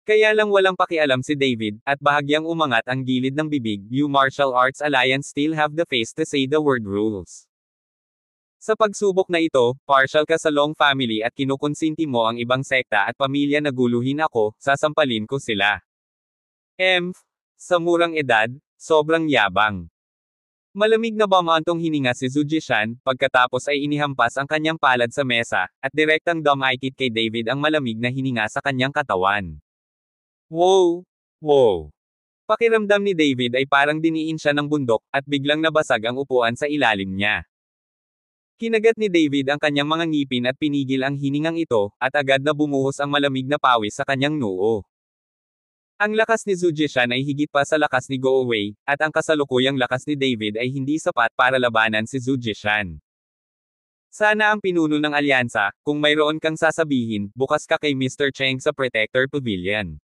Kaya lang walang pakialam si David, at bahagyang umangat ang gilid ng bibig, you Martial Arts Alliance still have the face to say the word rules. Sa pagsubok na ito, partial ka sa Long family at kinukonsinti mo ang ibang sekta at pamilya na guluhin ako, sasampalin ko sila. Sa murang edad, sobrang yabang. Malamig na bamantong hininga si Zhu Jishan, pagkatapos ay inihampas ang kanyang palad sa mesa, at direktang dumikit kay David ang malamig na hininga sa kanyang katawan. Wow! Wow! Pakiramdam ni David ay parang diniin siya ng bundok, at biglang nabasag ang upuan sa ilalim niya. Kinagat ni David ang kanyang mga ngipin at pinigil ang hiningang ito, at agad na bumuhos ang malamig na pawis sa kanyang noo. Ang lakas ni Zhu Jishan ay higit pa sa lakas ni Go Wei, at ang kasalukuyang lakas ni David ay hindi sapat para labanan si Zhu Jishan. Sana ang pinuno ng alyansa, kung mayroon kang sasabihin, bukas ka kay Mr. Cheng sa Protector Pavilion.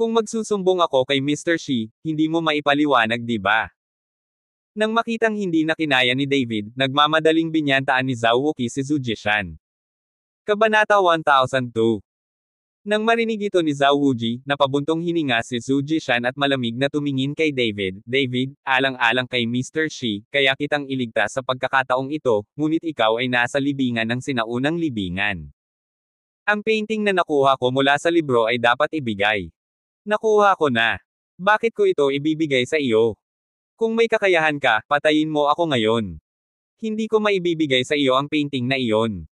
Kung magsusumbong ako kay Mr. Shi, hindi mo maipaliwanag, di ba? Nang makitang hindi na kinaya ni David, nagmamadaling binyantaan ni Zhao Wuqi si Zhu Jishan. Kabanata 1002. Nang marinig ito ni Zhao Wuji, napabuntong hininga si Zhu Jishan at malamig na tumingin kay David, David, alang-alang kay Mr. Shi, kaya kitang iligtas sa pagkakataong ito, ngunit ikaw ay nasa libingan ng sinaunang libingan. Ang painting na nakuha ko mula sa libro ay dapat ibigay. Nakuha ko na. Bakit ko ito ibibigay sa iyo? Kung may kakayahan ka, patayin mo ako ngayon. Hindi ko maibibigay sa iyo ang painting na iyon.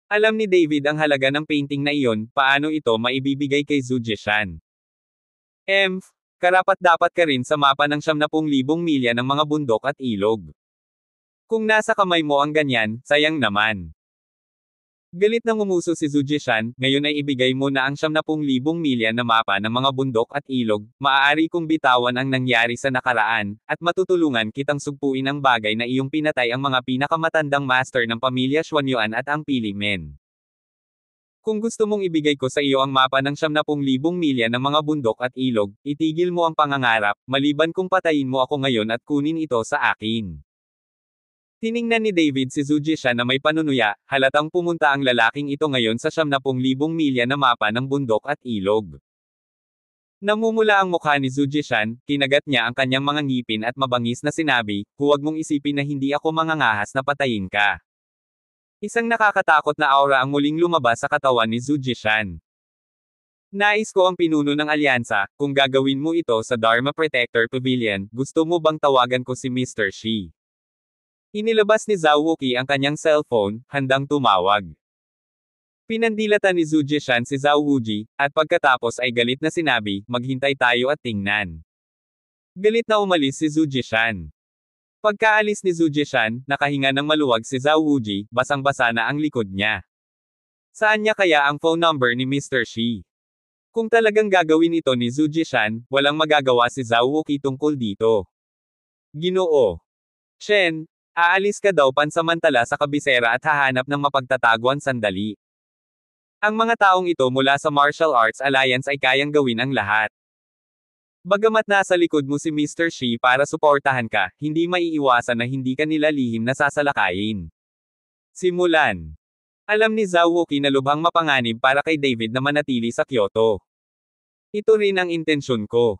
Alam ni David ang halaga ng painting na iyon, paano ito maibibigay kay Zhu Jishan. Karapat-dapat ka rin sa mapa ng 70,000 milya ng mga bundok at ilog. Kung nasa kamay mo ang ganyan, sayang naman. Galit na ngumuso si Zhu Jishan, ngayon ay ibigay mo na ang 70,000 milya na mapa ng mga bundok at ilog, maaari kong bitawan ang nangyari sa nakaraan, at matutulungan kitang sugpuin ang bagay na iyong pinatay ang mga pinakamatandang master ng pamilya Xuanyuan at ang Pili Men. Kung gusto mong ibigay ko sa iyo ang mapa ng 70,000 milya ng mga bundok at ilog, itigil mo ang pangangarap, maliban kung patayin mo ako ngayon at kunin ito sa akin. Tiningnan ni David si Zhu Jishan na may panunuya, halatang pumunta ang lalaking ito ngayon sa 70,000 milya na mapa ng bundok at ilog. Namumula ang mukha ni Zhu Jishan, kinagat niya ang kanyang mga ngipin at mabangis na sinabi, huwag mong isipin na hindi ako mangangahas na patayin ka. Isang nakakatakot na aura ang muling lumabas sa katawan ni Zhu Jishan. Nais ko ang pinuno ng alyansa, kung gagawin mo ito sa Dharma Protector Pavilion, gusto mo bang tawagan ko si Mr. Shi? Inilabas ni Zhao Wuqi ang kanyang cellphone, handang tumawag. Pinandilatan ni Zhu Jishan si Zhao Wuji, at pagkatapos ay galit na sinabi, maghintay tayo at tingnan. Galit na umalis si Zhu Jishan. Pagkaalis ni Zhu Jishan, nakahinga ng maluwag si Zhao Wuji, basang-basa na ang likod niya. Saan niya kaya ang phone number ni Mr. Shi? Kung talagang gagawin ito ni Zhu Jishan, walang magagawa si Zhao Wuqi tungkol dito. Ginoo. Chen, aalis ka daw pansamantala sa kabisera at hahanap ng mapagtataguan sandali. Ang mga taong ito mula sa Martial Arts Alliance ay kayang gawin ang lahat. Bagamat nasa likod mo si Mr. Shi para suportahan ka, hindi maiiwasan na hindi ka nila lihim na sasalakayin. Simulan. Alam ni Zhao Wuqi na lubhang mapanganib para kay David na manatili sa Kyoto. Ito rin ang intensyon ko.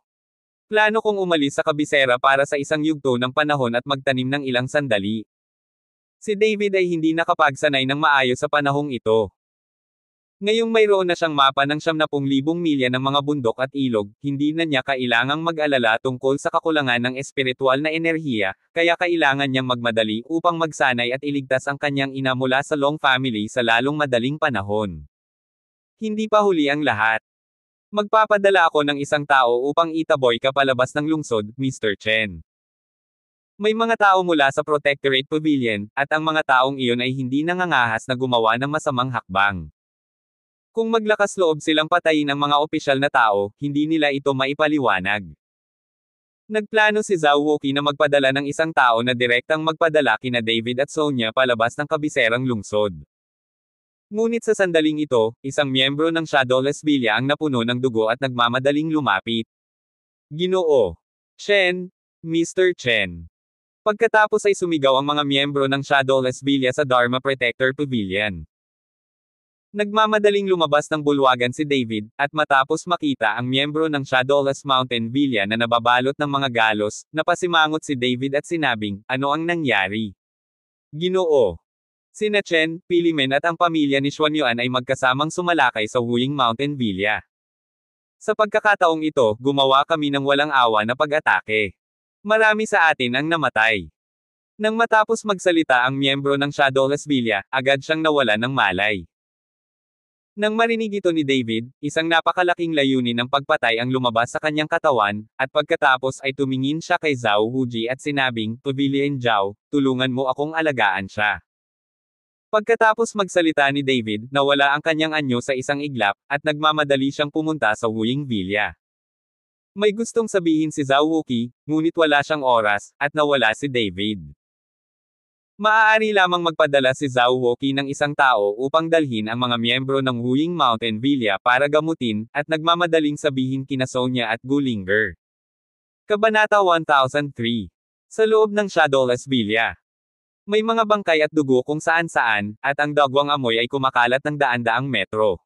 Plano kong umalis sa kabisera para sa isang yugto ng panahon at magtanim ng ilang sandali. Si David ay hindi nakapagsanay ng maayos sa panahong ito. Ngayong mayroon na siyang mapa ng 70,000 milya ng mga bundok at ilog, hindi na niya kailangang mag-alala tungkol sa kakulangan ng espiritual na enerhiya, kaya kailangan niyang magmadali upang magsanay at iligtas ang kanyang ina mula sa Long family sa lalong madaling panahon. Hindi pa huli ang lahat. Magpapadala ako ng isang tao upang itaboy ka palabas ng lungsod, Mr. Chen. May mga tao mula sa Protectorate Pavilion, at ang mga taong iyon ay hindi nangangahas na gumawa ng masamang hakbang. Kung maglakas loob silang patayin ang mga opisyal na tao, hindi nila ito maipaliwanag. Nagplano si Zhao Wuqi na magpadala ng isang tao na direktang magpadala kina David at Sonya palabas ng kabiserang lungsod. Ngunit sa sandaling ito, isang miyembro ng Shadowless Villa ang napuno ng dugo at nagmamadaling lumapit. Ginoo. Chen, Mr. Chen. Pagkatapos ay sumigaw ang mga miyembro ng Shadowless Villa sa Dharma Protector Pavilion. Nagmamadaling lumabas ng bulwagan si David, at matapos makita ang miyembro ng Shadowless Mountain Villa na nababalot ng mga galos, napasimangot si David at sinabing, ano ang nangyari? Ginoo. Sina Chen, Pilimen at ang pamilya ni Xuanyuan ay magkasamang sumalakay sa Huying Mountain Villa. Sa pagkakataong ito, gumawa kami ng walang awa na pag-atake. Marami sa atin ang namatay. Nang matapos magsalita ang miyembro ng Shadowless Villa, agad siyang nawala ng malay. Nang marinig ito ni David, isang napakalaking layunin ng pagpatay ang lumabas sa kanyang katawan, at pagkatapos ay tumingin siya kay Zhao Wuji at sinabing, Pavilion Zhao, tulungan mo akong alagaan siya. Pagkatapos magsalita ni David, nawala ang kanyang anyo sa isang iglap, at nagmamadali siyang pumunta sa Huying Villa. May gustong sabihin si Zhao Wuqi, ngunit wala siyang oras, at nawala si David. Maaari lamang magpadala si Zhao Wuqi ng isang tao upang dalhin ang mga miyembro ng Huying Mountain Villa para gamutin, at nagmamadaling sabihin kina Sonya at Gulinger. Kabanata 1003. Sa loob ng Shadowless Villa. May mga bangkay at dugo kung saan-saan, at ang dagwang amoy ay kumakalat ng daan-daang metro.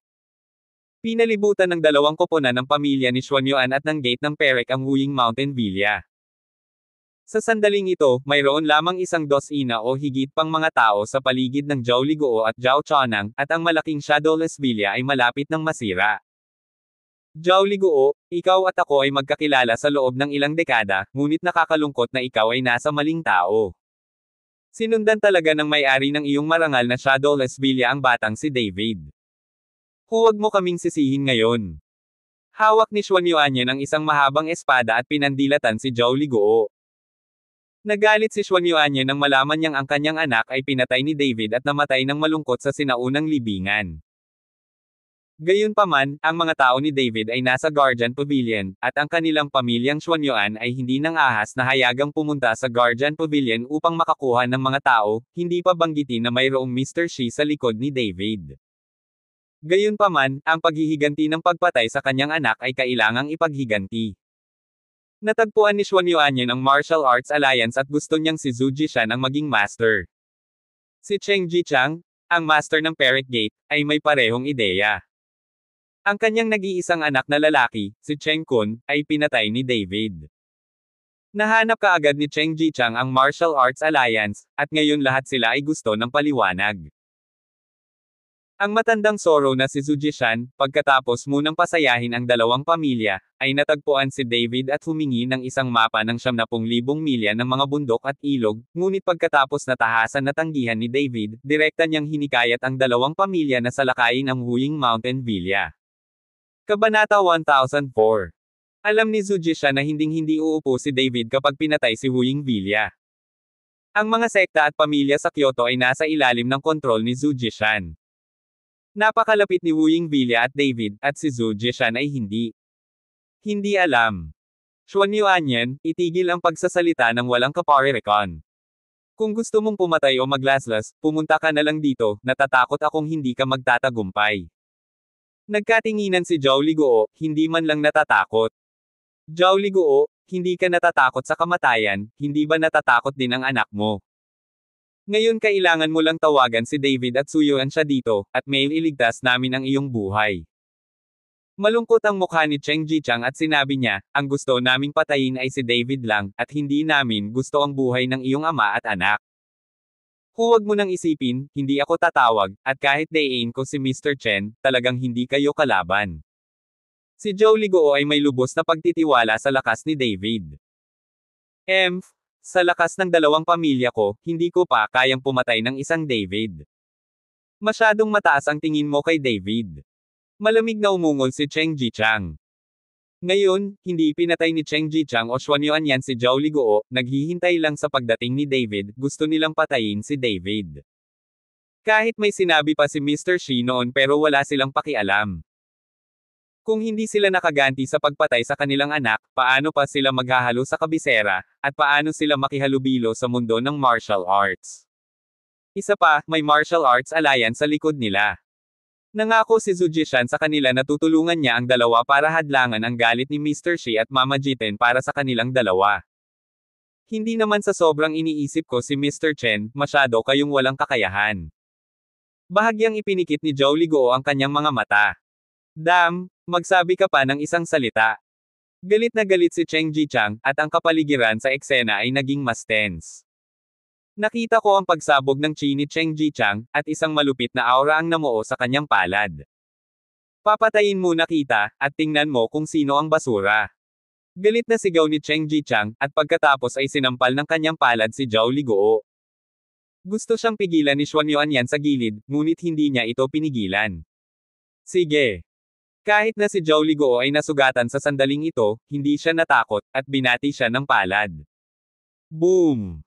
Pinalibutan ng dalawang koponan ng pamilya ni Xuanyuan at ng gate ng Perek ang Huying Mountain Villa. Sa sandaling ito, mayroon lamang isang dosina o higit pang mga tao sa paligid ng Zhao Liguo at Zhao Chonang, at ang malaking Shadowless Villa ay malapit ng masira. Zhao Liguo, ikaw at ako ay magkakilala sa loob ng ilang dekada, ngunit nakakalungkot na ikaw ay nasa maling tao. Sinundan talaga ng may-ari ng iyong marangal na Shadowless Villa ang batang si David. Huwag mo kaming sisihin ngayon. Hawak ni Xuanyuan ang isang mahabang espada at pinandilatan si Zhao Liguo. Nagalit si Xuanyuan nang malaman niyang ang kanyang anak ay pinatay ni David at namatay ng malungkot sa sinaunang libingan. Gayunpaman, ang mga tao ni David ay nasa Guardian Pavilion, at ang kanilang pamilyang Xuanyuan ay hindi nang ahas na hayagang pumunta sa Guardian Pavilion upang makakuha ng mga tao, hindi pa banggitin na mayroong Mr. Shi sa likod ni David. Gayunpaman, ang paghihiganti ng pagpatay sa kanyang anak ay kailangang ipaghiganti. Natagpuan ni Xuanyuan ang Martial Arts Alliance at gusto niyang si Zhu Jishan ang maging master. Si Cheng Jichang, ang master ng Perek Gate, ay may parehong ideya. Ang kanyang nag-iisang anak na lalaki, si Cheng Kun, ay pinatay ni David. Nahanap kaagad ni Cheng Jichang ang Martial Arts Alliance, at ngayon lahat sila ay gusto ng paliwanag. Ang matandang Zoro na si Zhu Jishan, pagkatapos munang pasayahin ang dalawang pamilya, ay natagpuan si David at humingi ng isang mapa ng 70,000 milya ng mga bundok at ilog, ngunit pagkatapos natahasan na tanggihan ni David, direkta niyang hinikayat ang dalawang pamilya na salakayin ang Huying Mountain Villa. Kabanata 1004. Alam ni Zhu Jishan na hinding-hindi uupo si David kapag pinatay si Huying Villa. Ang mga sekta at pamilya sa Kyoto ay nasa ilalim ng kontrol ni Zhu Jishan. Napakalapit ni Wu Yingvilla at David, at si Zhu Jishan ay hindi. Hindi alam. Xuan Yuanyan, itigil ang pagsasalita ng walang kaparerekon. Kung gusto mong pumatay o maglaslas, pumunta ka na lang dito, natatakot akong hindi ka magtatagumpay. Nagkatinginan si Zhao Liguo, hindi man lang natatakot. Zhao Liguo, hindi ka natatakot sa kamatayan, hindi ba natatakot din ang anak mo? Ngayon kailangan mo lang tawagan si David at suyuan siya dito, at may iligtas namin ang iyong buhay. Malungkot ang mukha ni Cheng Jichang at sinabi niya, ang gusto naming patayin ay si David lang, at hindi namin gusto ang buhay ng iyong ama at anak. Huwag mo nang isipin, hindi ako tatawag, at kahit dayin ko si Mr. Chen, talagang hindi kayo kalaban. Si Zhao Liguo ay may lubos na pagtitiwala sa lakas ni David. Sa lakas ng dalawang pamilya ko, hindi ko pa kayang pumatay ng isang David. Masyadong mataas ang tingin mo kay David. Malamig na umungol si Cheng Jichang. Ngayon, hindi pinatay ni Cheng Jichang o Xuan Yuanyan si Zhao Liguo, naghihintay lang sa pagdating ni David, gusto nilang patayin si David. Kahit may sinabi pa si Mr. Shi noon pero wala silang pakialam. Kung hindi sila nakaganti sa pagpatay sa kanilang anak, paano pa sila maghahalo sa kabisera, at paano sila makihalubilo sa mundo ng martial arts? Isa pa, may martial arts alliance sa likod nila. Nangako si Zhu Jishan sa kanila na tutulungan niya ang dalawa para hadlangan ang galit ni Mr. Shi at Mama Jiten para sa kanilang dalawa. Hindi naman sa sobrang iniisip ko si Mr. Chen, masyado kayong walang kakayahan. Bahagyang ipinikit ni Zhao Liguo ang kanyang mga mata. Magsabi ka pa ng isang salita. Galit na galit si Cheng Jichang, at ang kapaligiran sa eksena ay naging mas tense. Nakita ko ang pagsabog ng chi ni Cheng Jichang, at isang malupit na aura ang namuo sa kanyang palad. Papatayin muna kita, at tingnan mo kung sino ang basura. Galit na sigaw ni Cheng Jichang, at pagkatapos ay sinampal ng kanyang palad si Zhao Liguo. Gusto siyang pigilan ni Xuan Yuanyan sa gilid, ngunit hindi niya ito pinigilan. Sige. Kahit na si Zhao Liguo ay nasugatan sa sandaling ito, hindi siya natakot, at binati siya ng palad. Boom!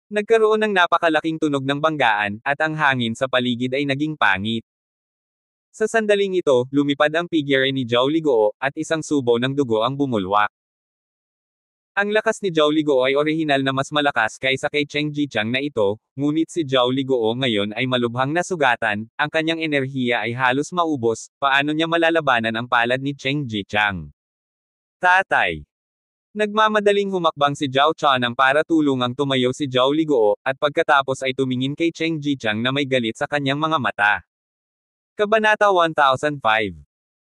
Nagkaroon ng napakalaking tunog ng banggaan, at ang hangin sa paligid ay naging pangit. Sa sandaling ito, lumipad ang figure ni Zhao Liguo, at isang subo ng dugo ang bumulwak. Ang lakas ni Zhao Liguo ay orihinal na mas malakas kaysa kay Cheng Jichang na ito, ngunit si Zhao Liguo ngayon ay malubhang nasugatan, ang kanyang enerhiya ay halos maubos, paano niya malalabanan ang palad ni Cheng Jichang? Tatay! Nagmamadaling humakbang si Zhao Chanang para tulungang tumayo si Zhao Liguo, at pagkatapos ay tumingin kay Cheng Jichang na may galit sa kanyang mga mata. Kabanata 1005.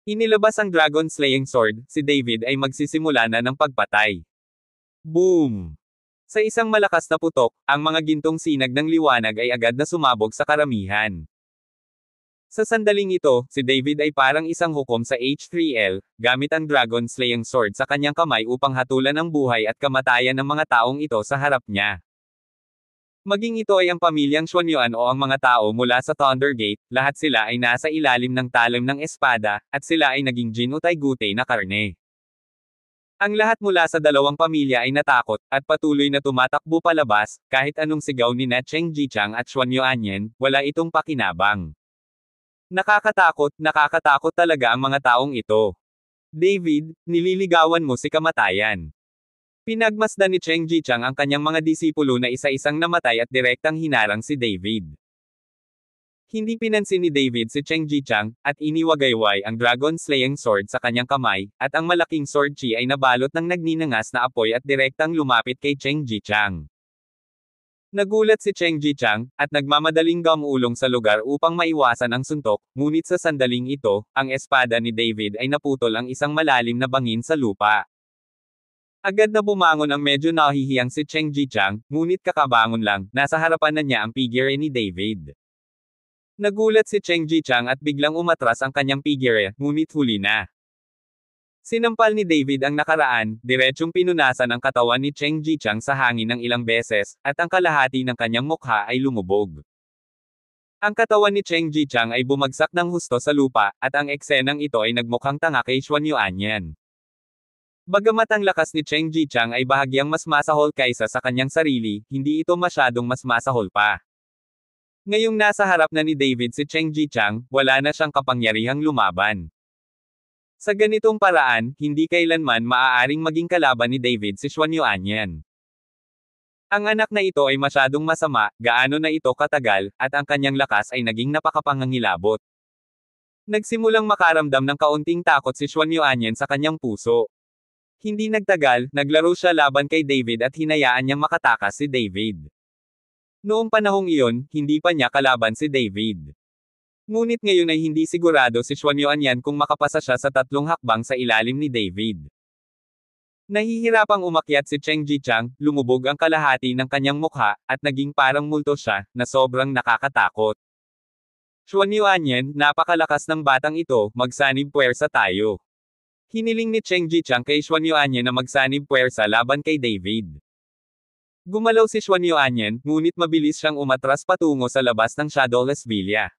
Inilabas ang Dragon Slaying Sword, si David ay magsisimula na ng pagpatay. Boom! Sa isang malakas na putok, ang mga gintong sinag ng liwanag ay agad na sumabog sa karamihan. Sa sandaling ito, si David ay parang isang hukom sa H3L, gamit ang Dragon Slaying Sword sa kanyang kamay upang hatulan ang buhay at kamatayan ng mga taong ito sa harap niya. Maging ito ay ang pamilyang Xuanyuan o ang mga tao mula sa Thunder Gate, lahat sila ay nasa ilalim ng talim ng espada, at sila ay naging Jin Utay Gutay na karne. Ang lahat mula sa dalawang pamilya ay natakot, at patuloy na tumatakbo palabas, kahit anong sigaw ni Cheng Jichang at Xuan Yuanyan, wala itong pakinabang. Nakakatakot talaga ang mga taong ito. David, nililigawan mo si kamatayan. Pinagmasdan ni Cheng Jichang ang kanyang mga disipulo na isa-isang namatay at direktang hinarang si David. Hindi pinansin ni David si Cheng Jichang, at iniwagayway ang Dragon Slaying Sword sa kanyang kamay, at ang malaking sword chi ay nabalot ng nagninangas na apoy at direktang lumapit kay Cheng Jichang. Nagulat si Cheng Jichang, at nagmamadaling gumulong sa lugar upang maiwasan ang suntok, ngunit sa sandaling ito, ang espada ni David ay naputol ang isang malalim na bangin sa lupa. Agad na bumangon ang medyo nahihiyang si Cheng Jichang, ngunit kakabangon lang, nasa harapan na niya ang figure ni David. Nagulat si Cheng Jichang at biglang umatras ang kanyang figure, ngunit huli na. Sinampal ni David ang nakaraan, diretsyong pinunasan ang katawan ni Cheng Jichang sa hangin ng ilang beses, at ang kalahati ng kanyang mukha ay lumubog. Ang katawan ni Cheng Jichang ay bumagsak ng husto sa lupa, at ang eksenang ito ay nagmukhang tanga kay Xuan Yuanyan. Bagamat ang lakas ni Cheng Jichang ay bahagyang mas masahol kaysa sa kanyang sarili, hindi ito masyadong mas masahol pa. Ngayong nasa harap na ni David si Cheng Jichang, wala na siyang kapangyarihang lumaban. Sa ganitong paraan, hindi kailanman maaaring maging kalaban ni David si Xuan Yuanyan. Ang anak na ito ay masyadong masama, gaano na ito katagal, at ang kanyang lakas ay naging napakapangangilabot. Nagsimulang makaramdam ng kaunting takot si Xuan Yuanyan sa kanyang puso. Hindi nagtagal, naglaro siya laban kay David at hinayaan niyang makatakas si David. Noong panahong iyon, hindi pa niya kalaban si David. Ngunit ngayon ay hindi sigurado si Xuan Yuanyan kung makapasa siya sa 3 hakbang sa ilalim ni David. Nahihirapang umakyat si Cheng Jichang, lumubog ang kalahati ng kanyang mukha, at naging parang multo siya, na sobrang nakakatakot. Xuan Yuanyan, napakalakas ng batang ito, magsanib puwersa tayo. Hiniling ni Cheng Jichang kay Xuan Yuanyan na magsanib puwersa laban kay David. Gumalaw si Xuan Yuanyan, ngunit mabilis siyang umatras patungo sa labas ng Shadowless Villa.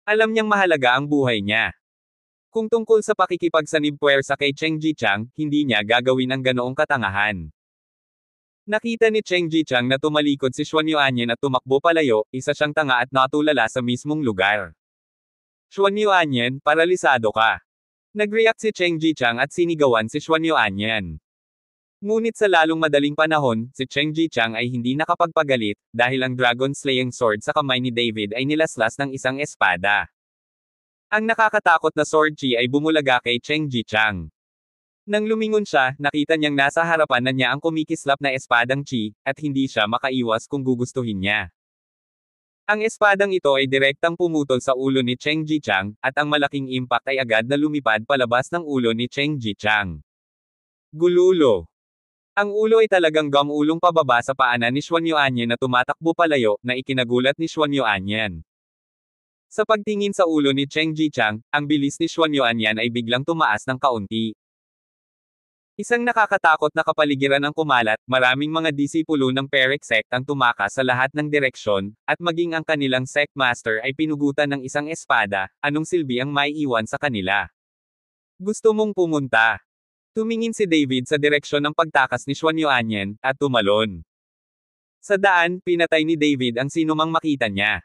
Alam niyang mahalaga ang buhay niya. Kung tungkol sa pakikipagsanib puwersa kay Cheng Jichang, hindi niya gagawin ang ganoong katangahan. Nakita ni Cheng Jichang na tumalikod si Xuan Yuanyan at tumakbo palayo, isa siyang tanga at natulala sa mismong lugar. Xuan Yuanyan, paralisado ka. Nag-react si Cheng Jichang at sinigawan si Xuan Yuanyan. Ngunit sa lalong madaling panahon, si Cheng Jichang ay hindi nakapagpagalit, dahil ang Dragon Slaying Sword sa kamay ni David ay nilaslas ng isang espada. Ang nakakatakot na sword chi ay bumulaga kay Cheng Jichang. Nang lumingon siya, nakita niyang nasa harapan na niya ang kumikislap na espadang chi, at hindi siya makaiwas kung gugustuhin niya. Ang espadang ito ay direktang pumutol sa ulo ni Cheng Jichang, at ang malaking impact ay agad na lumipad palabas ng ulo ni Cheng Jichang. Gululo. Ang ulo ay talagang gumulong pababa sa paanan ni Xuan Yuanyan na tumatakbo palayo, na ikinagulat ni Xuan Yuanyan. Sa pagtingin sa ulo ni Cheng Jichang, ang bilis ni Xuan Yuanyan ay biglang tumaas ng kaunti. Isang nakakatakot na kapaligiran ang kumalat, maraming mga disipulo ng Perek sect ang tumakas sa lahat ng direksyon, at maging ang kanilang sect master ay pinugutan ng isang espada, anong silbi ang maiiwan sa kanila? Gusto mong pumunta? Tumingin si David sa direksyon ng pagtakas ni Xuan Yuanyan, at tumalon. Sa daan, pinatay ni David ang sinumang makita niya.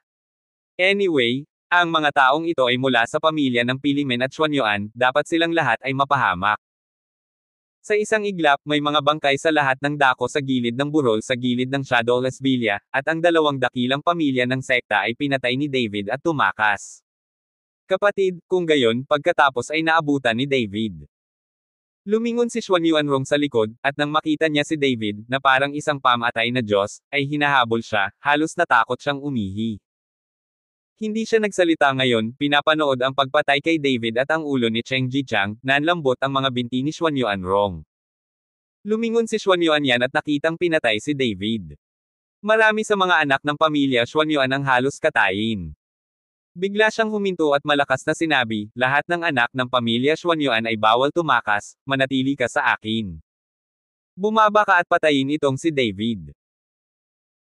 Anyway, ang mga taong ito ay mula sa pamilya ng Pilimen at Xuan Yuan, dapat silang lahat ay mapahamak. Sa isang iglap, may mga bangkay sa lahat ng dako sa gilid ng burol sa gilid ng Shadowless Villa, at ang 2 dakilang pamilya ng sekta ay pinatay ni David at tumakas. Kapatid, kung gayon, pagkatapos ay naabutan ni David. Lumingon si Xuan Yuanrong sa likod, at nang makita niya si David, na parang isang pamatay na Diyos, ay hinahabol siya, halos natakot siyang umihi. Hindi siya nagsalita ngayon, pinapanood ang pagpatay kay David at ang ulo ni Cheng Jichang, nanlambot ang mga binti ni Xuan Yuanrong. Lumingon si Xuan Yuanyan at nakitang pinatay si David. Marami sa mga anak ng pamilya Xuan Yuan ang halos katayin. Bigla siyang huminto at malakas na sinabi, lahat ng anak ng pamilya Xuan Yuan ay bawal tumakas, manatili ka sa akin. Bumaba ka at patayin itong si David.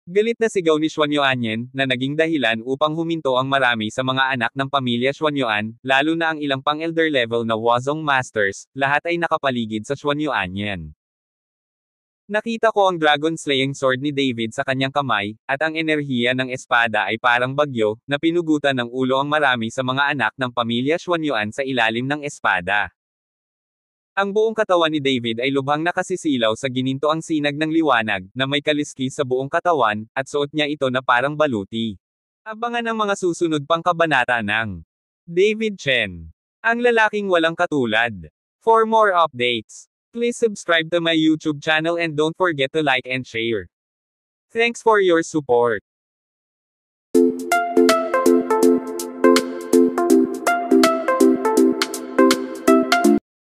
Galit na sigaw ni Xuan Yuanyan, na naging dahilan upang huminto ang marami sa mga anak ng pamilya Xuan Yuan, lalo na ang ilang pang-elder level na Wuzong Masters, lahat ay nakapaligid sa Xuan Yuanyan. Nakita ko ang Dragon Slaying Sword ni David sa kanyang kamay, at ang enerhiya ng espada ay parang bagyo, na pinugutan ng ulo ang marami sa mga anak ng pamilya Xuan Yuan sa ilalim ng espada. Ang buong katawan ni David ay lubhang nakasisilaw sa gininto ang sinag ng liwanag, na may kaliskis sa buong katawan, at suot niya ito na parang baluti. Abangan ang mga susunod pang kabanata ng David Chen, ang lalaking walang katulad. For more updates, please subscribe to my YouTube channel and don't forget to like and share. Thanks for your support.